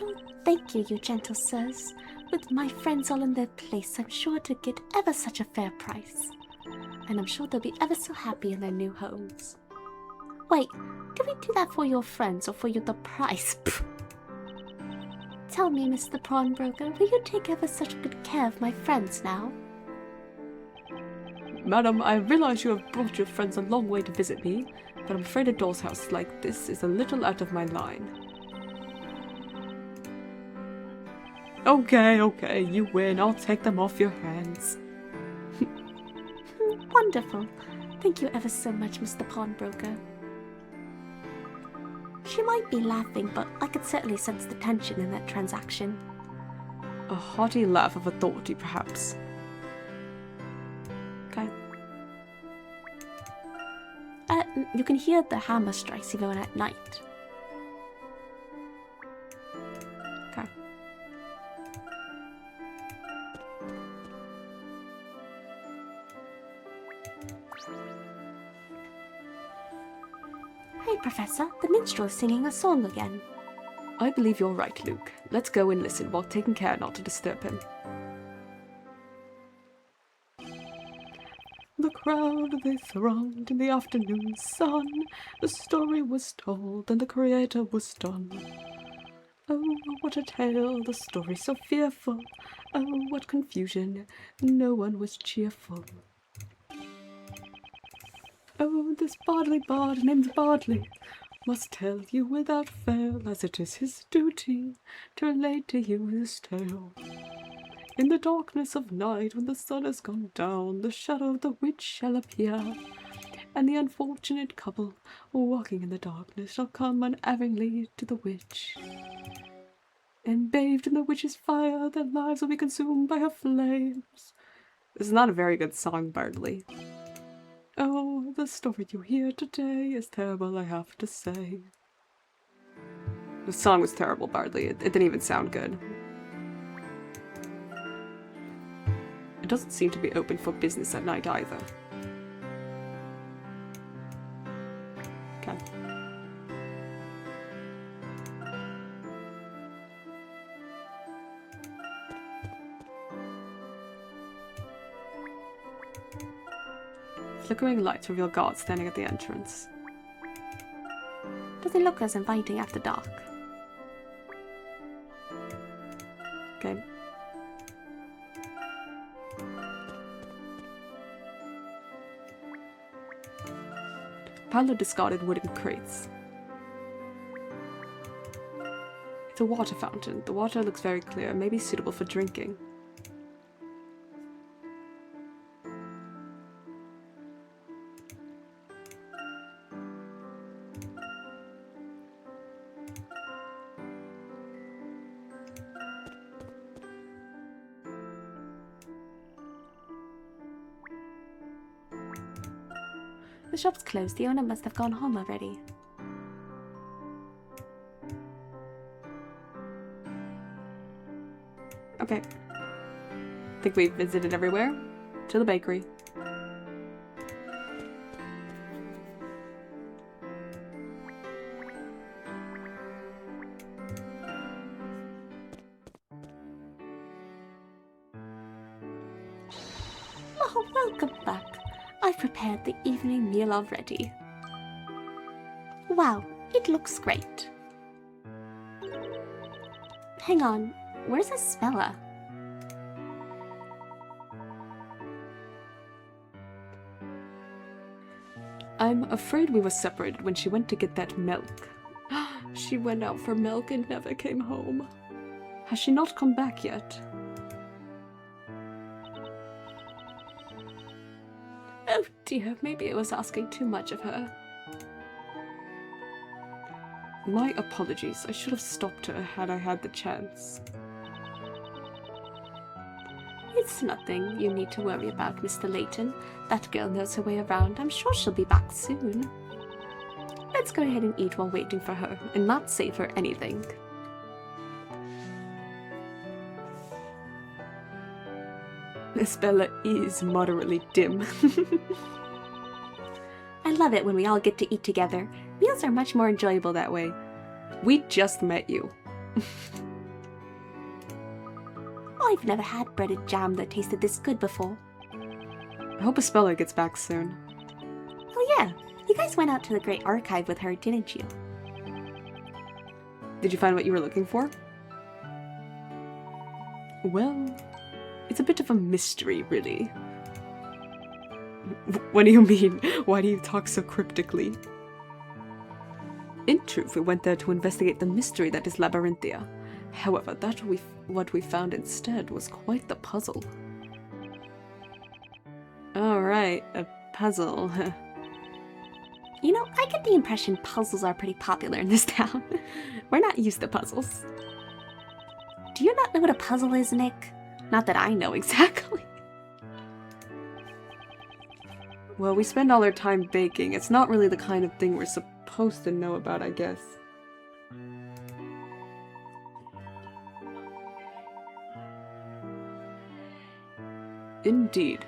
Oh, thank you, you gentle sirs. With my friends all in their place, I'm sure to get ever such a fair price. And I'm sure they'll be ever so happy in their new homes. Wait, did we do that for your friends or for you the price? Tell me, Mr. Pawnbroker, will you take ever such good care of my friends now? Madam, I realize you have brought your friends a long way to visit me, but I'm afraid a doll's house like this is a little out of my line. Okay, you win. I'll take them off your hands. Wonderful. Thank you ever so much, Mr. Pawnbroker. She might be laughing, but I could certainly sense the tension in that transaction. A hearty laugh of authority, perhaps. Okay. You can hear the hammer strikes even at night. Okay. Hey, Professor, the minstrel is singing a song again. I believe you're right, Luke. Let's go and listen while taking care not to disturb him. The crowd they thronged in the afternoon sun. The story was told and the creator was done. Oh, what a tale, the story so fearful. Oh, what confusion, no one was cheerful. Oh, this Bardley bard named Bardley must tell you without fail, as it is his duty, to relate to you his tale. In the darkness of night, when the sun has gone down, the shadow of the witch shall appear, and the unfortunate couple, walking in the darkness, shall come unerringly to the witch. And bathed in the witch's fire, their lives will be consumed by her flames. This is not a very good song, Bardley. Oh, the story you hear today is terrible, I have to say. The song was terrible, Bardley. It didn't even sound good. It doesn't seem to be open for business at night either. Okay. Flickering lights reveal guards standing at the entrance. Doesn't look as inviting after dark. Okay. Pile of discarded wooden crates. It's a water fountain. The water looks very clear, maybe suitable for drinking. The shop's closed. The owner must have gone home already. Okay. Think we've visited everywhere. To the bakery. Oh, welcome back. I've prepared the evening meal already. Wow, it looks great. Hang on, where's Isabella? I'm afraid we were separated when she went to get that milk. She went out for milk and never came home. Has she not come back yet? Oh dear, maybe I was asking too much of her. My apologies. I should have stopped her had I had the chance. It's nothing you need to worry about, Mr. Layton. That girl knows her way around. I'm sure she'll be back soon. Let's go ahead and eat while waiting for her, and not save her anything. Isabella is moderately dim. I love it when we all get to eat together. Meals are much more enjoyable that way. We just met you. I've never had breaded jam that tasted this good before. I hope Isabella gets back soon. Oh yeah, you guys went out to the Great Archive with her, didn't you? Did you find what you were looking for? Well, it's a bit of a mystery, really. What do you mean? Why do you talk so cryptically? In truth, we went there to investigate the mystery that is Labyrinthia. However, what we found instead was quite the puzzle. Alright, a puzzle. You know, I get the impression puzzles are pretty popular in this town. We're not used to puzzles. Do you not know what a puzzle is, Nick? Not that I know exactly. Well, we spend all our time baking. It's not really the kind of thing we're supposed to know about, I guess. Indeed.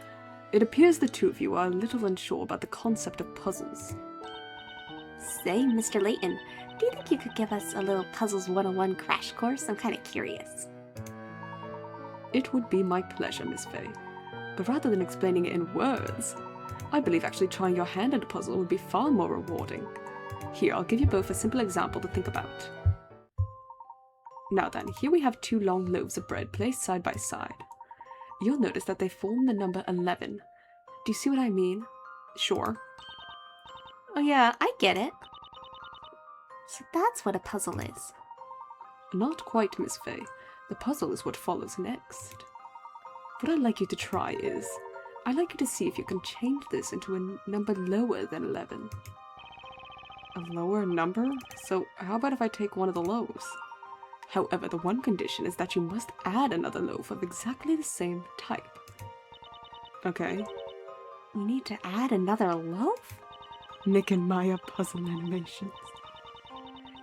It appears the two of you are a little unsure about the concept of puzzles. Say, Mr. Layton, do you think you could give us a little Puzzles 101 crash course? I'm kind of curious. It would be my pleasure, Miss Fay. But rather than explaining it in words, I believe actually trying your hand at a puzzle would be far more rewarding. Here, I'll give you both a simple example to think about. Now then, here we have two long loaves of bread placed side by side. You'll notice that they form the number 11. Do you see what I mean? Sure. Oh yeah, I get it. So that's what a puzzle is. Not quite, Miss Fay. The puzzle is what follows next. What I'd like you to try is, I'd like you to see if you can change this into a number lower than 11. A lower number? So how about if I take one of the loaves? However, the one condition is that you must add another loaf of exactly the same type. Okay. We need to add another loaf? Nick and Maya puzzle animations.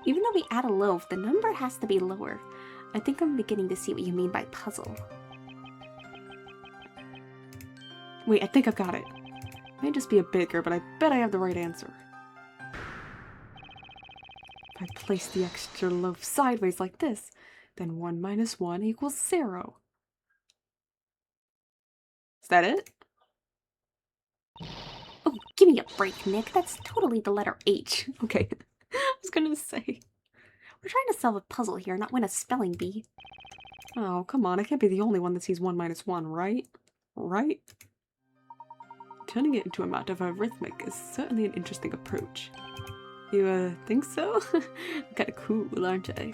Even though we add a loaf, the number has to be lower. I think I'm beginning to see what you mean by puzzle. Wait, I think I've got it. May just be a bigger, but I bet I have the right answer. If I place the extra loaf sideways like this, then 1 minus 1 equals 0. Is that it? Oh, give me a break, Nick. That's totally the letter H. Okay. I was gonna say. We're trying to solve a puzzle here, not win a spelling bee. Oh, come on. I can't be the only one that sees 1 minus 1, right? Right? Turning it into a matter of arithmetic is certainly an interesting approach. You, think so? Kinda cool, aren't I?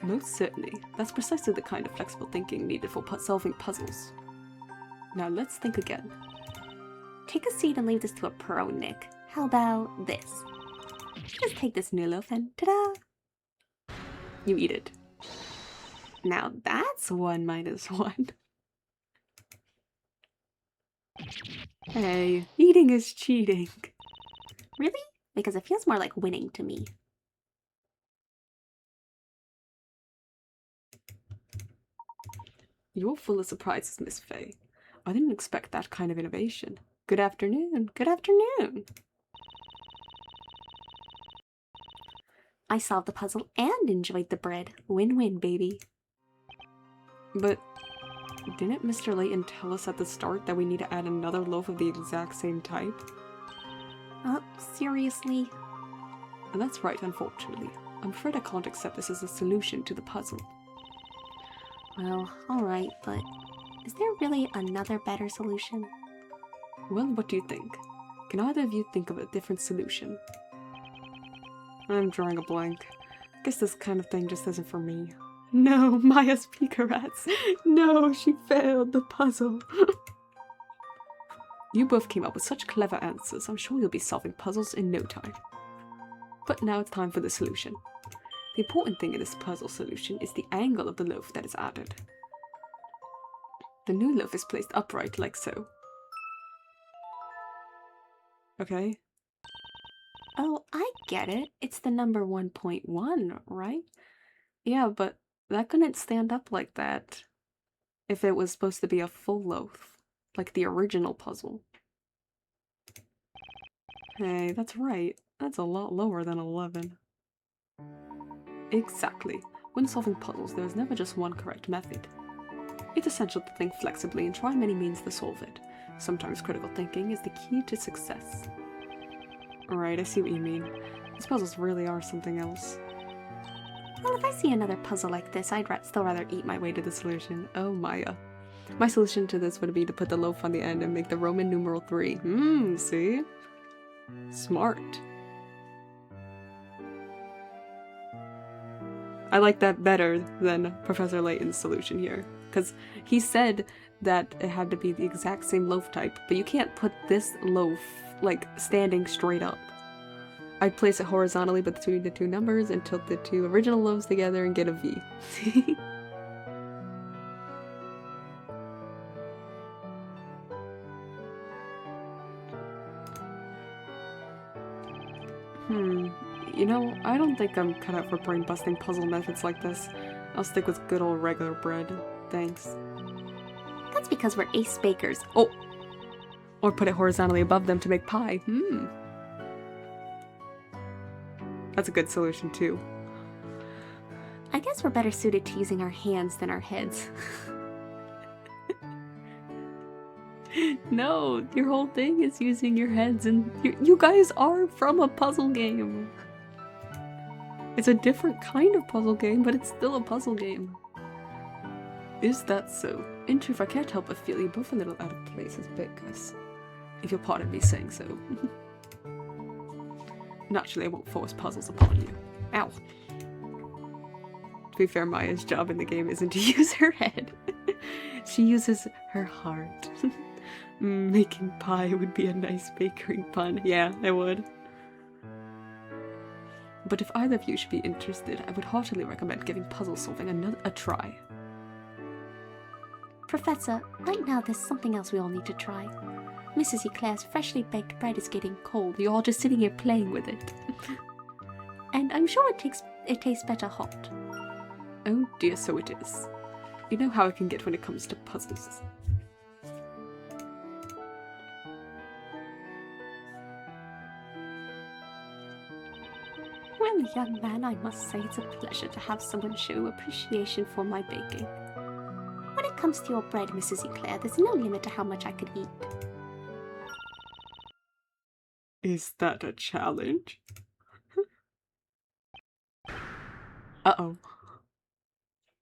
Most certainly. That's precisely the kind of flexible thinking needed for solving puzzles. Now let's think again. Take a seat and leave this to a pro, Nick. How about this? Just take this new loaf and ta-da! You eat it. Now that's 1 minus 1. Hey, eating is cheating. Really? Because it feels more like winning to me. You're full of surprises, Miss Fay. I didn't expect that kind of innovation. Good afternoon. Good afternoon. I solved the puzzle and enjoyed the bread. Win-win, baby. But didn't Mr. Layton tell us at the start that we need to add another loaf of the exact same type? Seriously? And that's right, unfortunately. I'm afraid I can't accept this as a solution to the puzzle. Well, alright, but is there really another better solution? Well, what do you think? Can either of you think of a different solution? I'm drawing a blank. I guess this kind of thing just isn't for me. No, Maya's Pika Rats. No, she failed the puzzle. You both came up with such clever answers. I'm sure you'll be solving puzzles in no time. But now it's time for the solution. The important thing in this puzzle solution is the angle of the loaf that is added. The new loaf is placed upright like so. Okay? Oh, I get it. It's the number 1.1, right? Yeah, but that couldn't stand up like that if it was supposed to be a full loaf, like the original puzzle. Hey, that's right. That's a lot lower than 11. Exactly. When solving puzzles, there is never just one correct method. It's essential to think flexibly and try many means to solve it. Sometimes critical thinking is the key to success. Alright, I see what you mean. These puzzles really are something else. Well, if I see another puzzle like this, I'd still rather eat my way to To the solution. Oh, Maya. My solution to this would be to put the loaf on the end and make the Roman numeral 3. See? Smart. I like that better than Professor Layton's solution here. Because he said that it had to be the exact same loaf type, but you can't put this loaf, like, standing straight up. I'd place it horizontally between the two numbers and tilt the two original lobes together and get a V. You know, I don't think I'm cut out for brain-busting puzzle methods like this. I'll stick with good old regular bread. Thanks. That's because we're ace bakers. Oh! Or put it horizontally above them to make pie. That's a good solution, too. I guess we're better suited to using our hands than our heads. No, your whole thing is using your heads, and you guys are from a puzzle game. It's a different kind of puzzle game, but it's still a puzzle game. Is that so? In truth, I can't help but feel you both a little out of place as big guys. If you'll pardon me saying so. Naturally, I won't force puzzles upon you. Ow. To be fair, Maya's job in the game isn't to use her head. She uses her heart. Making pie would be a nice bakery pun. Yeah, it would. But if either of you should be interested, I would heartily recommend giving puzzle solving a try. Professor, right now there's something else we all need to try. Mrs. Eclair's freshly baked bread is getting cold. You're all just sitting here playing with it. And I'm sure it tastes better hot. Oh dear, so it is. You know how it can get when it comes to puzzles. Well, young man, I must say it's a pleasure to have someone show appreciation for my baking. When it comes to your bread, Mrs. Eclair, there's no limit to how much I could eat. Is that a challenge? Uh-oh.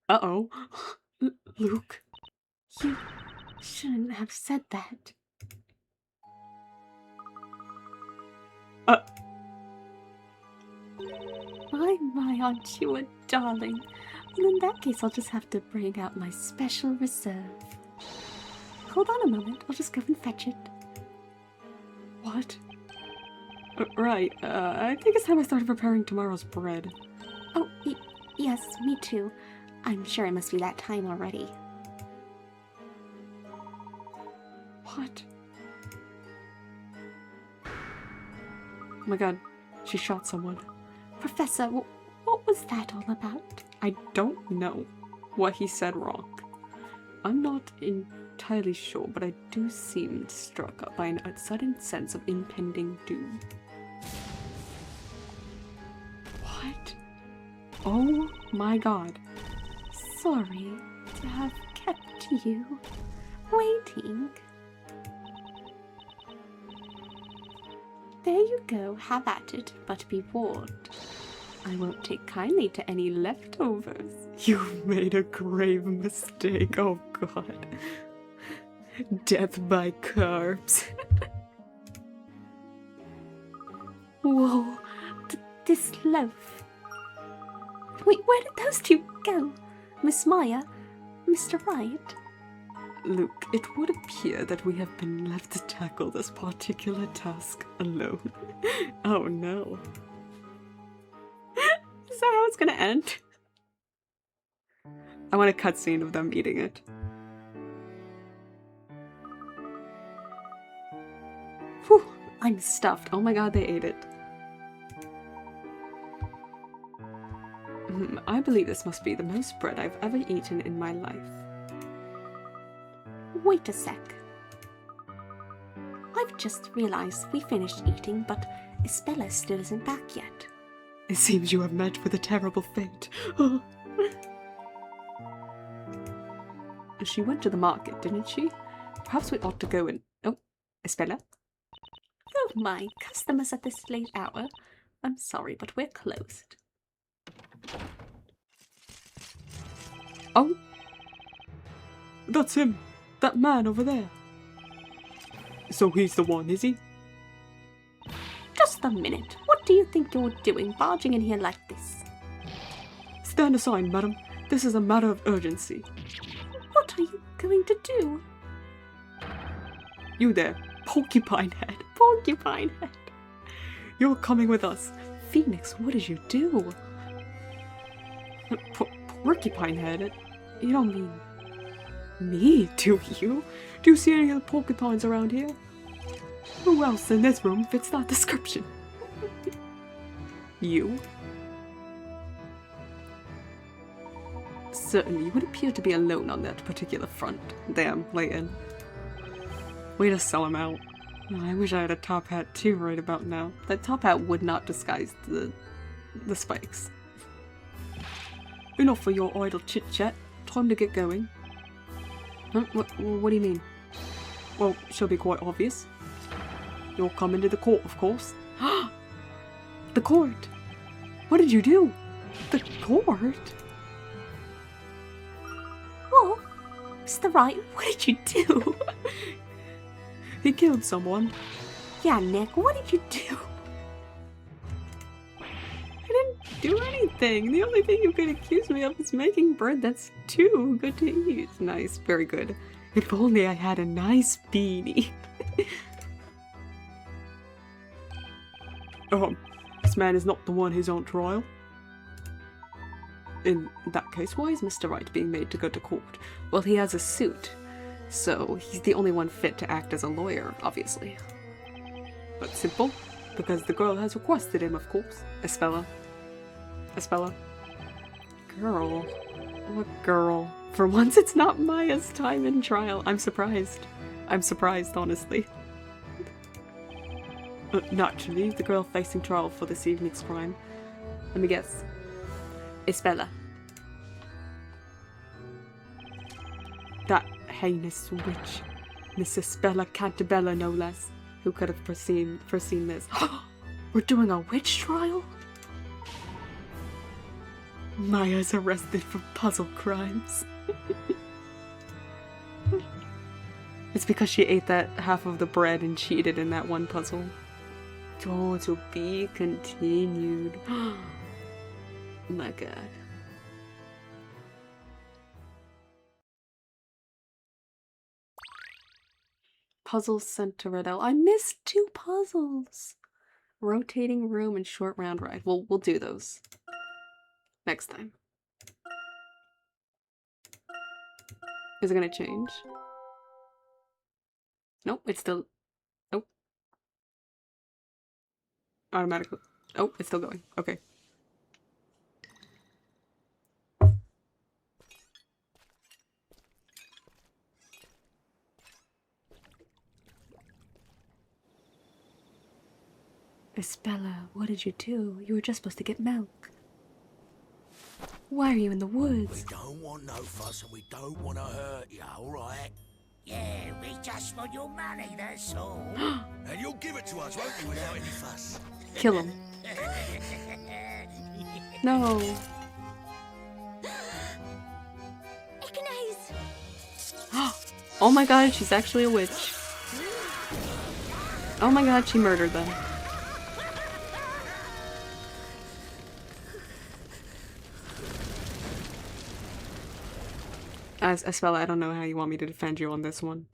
Uh-oh. Luke. You shouldn't have said that. My, aren't you a darling? Well, in that case, I'll just have to bring out my special reserve. Hold on a moment, I'll just go and fetch it. What? Right, I think it's time I started preparing tomorrow's bread. Oh, yes, me too. I'm sure it must be that time already. What? Oh my god, she shot someone. Professor, what was that all about? I don't know what he said wrong. I'm not entirely sure, but I do seem struck by a sudden sense of impending doom. What? Oh my god. Sorry to have kept you waiting. There you go, have at it, but be warned. I won't take kindly to any leftovers. You've made a grave mistake, oh god. Death by carbs. Whoa, this loaf. Wait, where did those two go? Miss Maya? Mr. Wright? Luke, it would appear that we have been left to tackle this particular task alone. Oh no. Is that how it's gonna end? I want a cutscene of them eating it. Whew, I'm stuffed. Oh my god, they ate it. I believe this must be the most bread I've ever eaten in my life. Wait a sec. I've just realized we finished eating, but Isabella still isn't back yet. It seems you have met with a terrible fate. She went to the market, didn't she? Perhaps we ought to go and... Oh, Isabella? Oh my, customers at this late hour. I'm sorry, but we're closed. Oh! That's him! That man over there! So he's the one, is he? Just a minute. What do you think you're doing, barging in here like this? Stand aside, madam. This is a matter of urgency. What are you going to do? You there, porcupine head. Porcupine head. You're coming with us. Phoenix, what did you do? Porcupine head? You don't mean me, do you? Do you see any of the porcupines around here? Who else in this room fits that description? You? Certainly, you would appear to be alone on that particular front. Damn, Layton. Way to sell him out. I wish I had a top hat too right about now. That top hat would not disguise the spikes. Enough for your idle chit-chat. Time to get going. Huh? What do you mean? Well, it should be quite obvious. You're coming to the court, of course. The court? What did you do? The court? Oh, Mr. Wright, what did you do? He killed someone. Yeah, Nick, what did you do? I didn't do anything. The only thing you could accuse me of is making bread that's too good to eat. Nice, very good. If only I had a nice beanie. This man is not the one who's on trial. In that case, why is Mr. Wright being made to go to court? Well, he has a suit, so he's the only one fit to act as a lawyer, obviously. But simple, because the girl has requested him, of course. Espella. Espella. Girl. What girl? For once, it's not Maya's time in trial. I'm surprised. I'm surprised, honestly. Naturally, the girl facing trial for this evening's crime. Let me guess. Espella. That heinous witch. Miss Espella Cantabella, no less. Who could have foreseen this? We're doing a witch trial? Maya's arrested for puzzle crimes. It's because she ate that half of the bread and cheated in that one puzzle. Oh, to be continued. My god. Puzzle Centaurette. I missed 2 puzzles. Rotating room and short round ride. We'll do those next time. Is it gonna change? Nope, it's still. Nope. Automatically. Oh, it's still going. Okay. Espella, what did you do? You were just supposed to get milk. Why are you in the woods? We don't want no fuss and we don't want to hurt you, alright? Yeah, we just want your money, that's all. And you'll give it to us, won't you, without any fuss? Kill him. No. Oh my god, she's actually a witch. Oh my god, she murdered them. As Espella, I don't know how you want me to defend you on this one.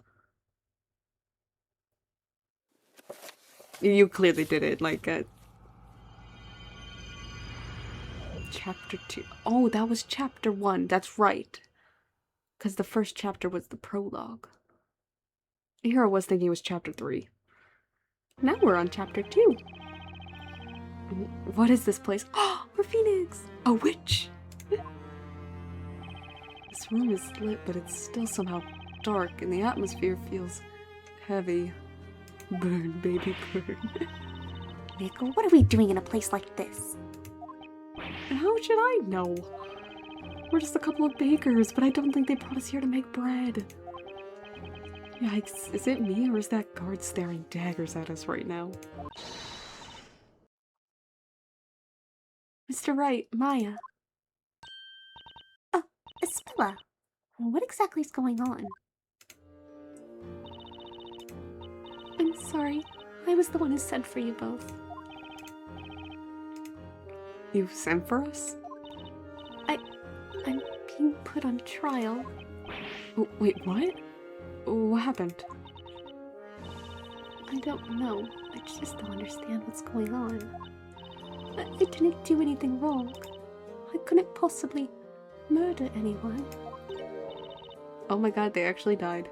You clearly did it, like, Chapter 2. Oh, that was Chapter 1. That's right. Because the first chapter was the prologue. Here I was thinking it was Chapter 3. Now we're on Chapter 2. What is this place? Oh, we're Phoenix! A witch! This room is lit, but it's still somehow dark, and the atmosphere feels heavy. Burn, baby, burn. Nick, what are we doing in a place like this? How should I know? We're just a couple of bakers, but I don't think they brought us here to make bread. Yikes, is it me or is that guard staring daggers at us right now? Mr. Wright, Maya. Espella, what exactly is going on? I'm sorry. I was the one who sent for you both. You sent for us? I'm being put on trial. Wait, what? What happened? I don't know. I just don't understand what's going on. I didn't do anything wrong. I couldn't possibly murder anyone. Oh my god, they actually died.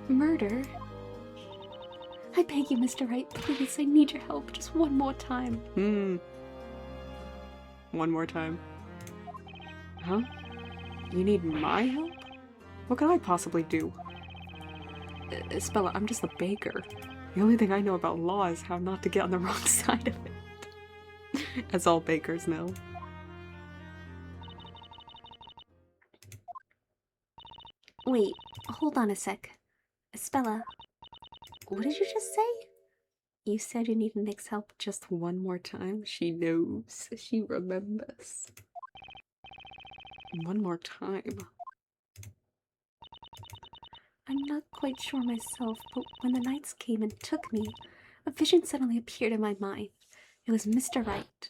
Murder? I beg you, Mr. Wright, please, I need your help just one more time. One more time. Huh? You need my help? What can I possibly do? Isabella, I'm just a baker. The only thing I know about law is how not to get on the wrong side of it. As all bakers know. Wait, hold on a sec. Spella, what did you just say? You said you needed Nick's help. Just one more time. She knows. She remembers. One more time. I'm not quite sure myself, but when the knights came and took me, a vision suddenly appeared in my mind. It was Mr. Wright.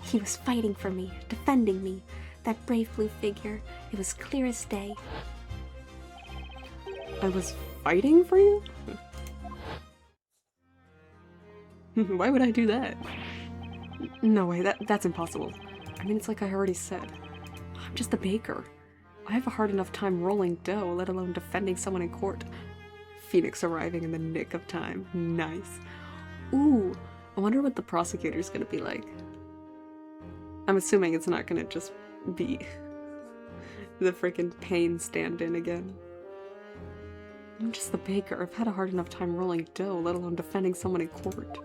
He was fighting for me, defending me. That brave blue figure. It was clear as day. I was fighting for you? Why would I do that? No way, that's impossible. I mean, it's like I already said. I'm just a baker. I have a hard enough time rolling dough, let alone defending someone in court. Phoenix arriving in the nick of time. Nice. Ooh, I wonder what the prosecutor's gonna be like. I'm assuming it's not gonna just be the freaking pain stand-in again. I'm just the baker. I've had a hard enough time rolling dough, let alone defending someone in court.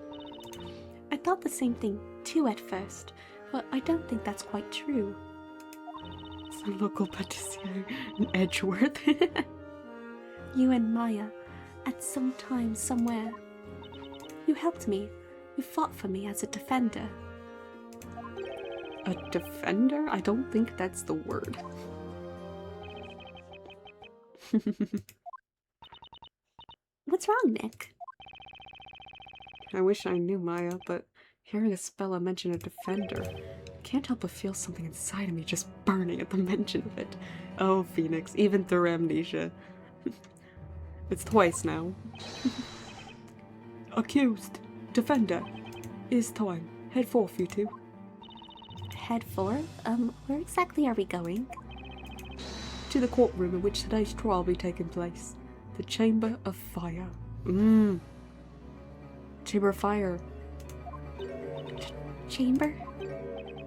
I thought the same thing too at first, but I don't think that's quite true. It's a local patisserie in Edgeworth. You and Maya, at some time, somewhere. You helped me. You fought for me as a defender. A defender? I don't think that's the word. What's wrong, Nick? I wish I knew, Maya, but hearing Isabella mention a defender, I can't help but feel something inside of me just burning at the mention of it. Oh, Phoenix, even through amnesia. It's twice now. Accused. Defender. It's time. Head forth, you two. Head forth? Where exactly are we going? To the courtroom in which today's trial will be taking place. The Chamber of Fire. Chamber of Fire. Chamber?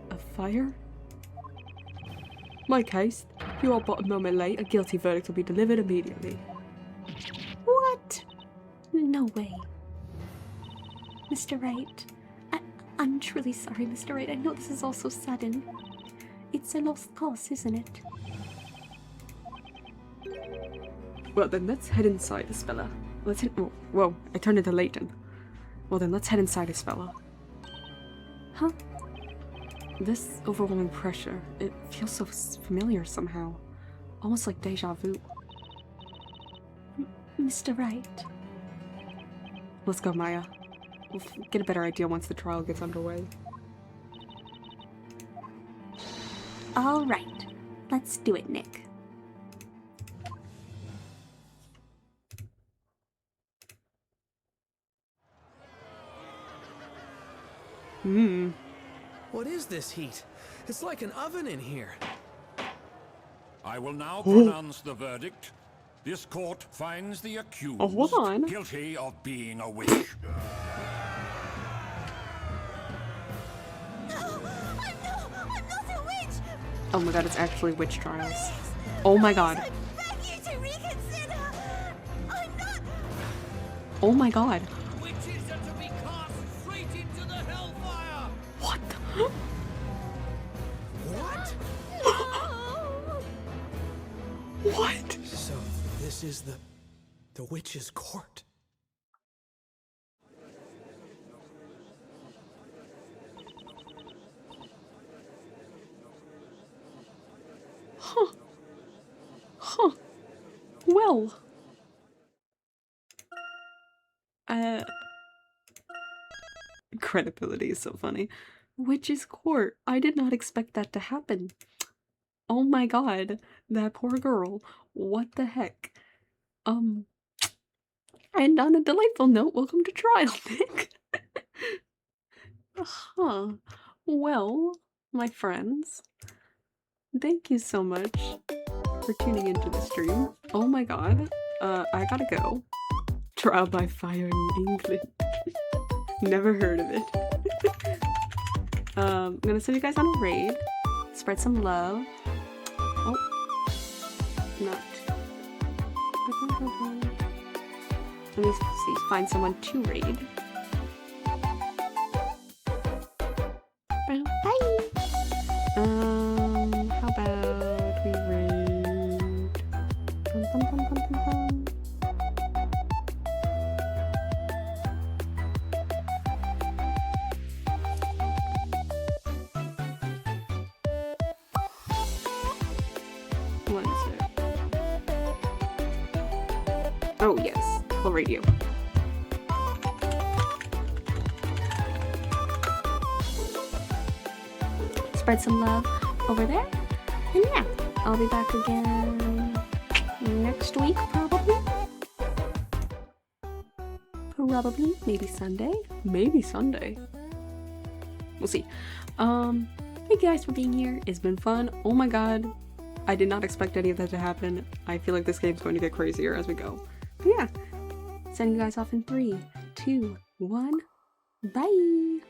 Of Fire? My case. If you are but a moment late, a guilty verdict will be delivered immediately. What? No way. Mr. Wright. I'm truly sorry, Mr. Wright. I know this is all so sudden. It's a lost cause, isn't it? Well then, let's head inside, Isabella. Let's head— oh, whoa, I turned into Layton. Well then, let's head inside, Isabella. Huh? This overwhelming pressure, it feels so familiar somehow. Almost like deja vu. Mr. Wright. Let's go, Maya. We'll get a better idea once the trial gets underway. All right. Let's do it, Nick. What is this heat? It's like an oven in here. I will now pronounce the verdict. This court finds the accused Oh, hold on. guilty of being a witch. I'm not a witch! Oh my god, it's actually witch trials. Oh my god. I beg you to reconsider! I'm not... Oh my god. Witches are to be cast straight into the hellfire! What the— What? What? So, this is the witch's court. Huh. Huh. Well. Credibility is so funny. Witch's court. I did not expect that to happen. Oh my god. That poor girl. What the heck? And on a delightful note, welcome to trial, Nick. Huh. Well, my friends, thank you so much for tuning into the stream. Oh my god. I gotta go. Trial by fire in England. Never heard of it. I'm gonna send you guys on a raid. Spread some love. Oh. Not. Let me see. Find someone to raid. Bye. How about we raid? Bum, bum, bum, bum, bum, bum. What is it? Oh yes, we'll raid you. Spread some love over there. And yeah, I'll be back again next week, probably. Probably, maybe Sunday. Maybe Sunday. We'll see. Thank you guys for being here. It's been fun. Oh my god. I did not expect any of that to happen. I feel like this game's going to get crazier as we go. But yeah. Sending you guys off in 3, 2, 1. Bye!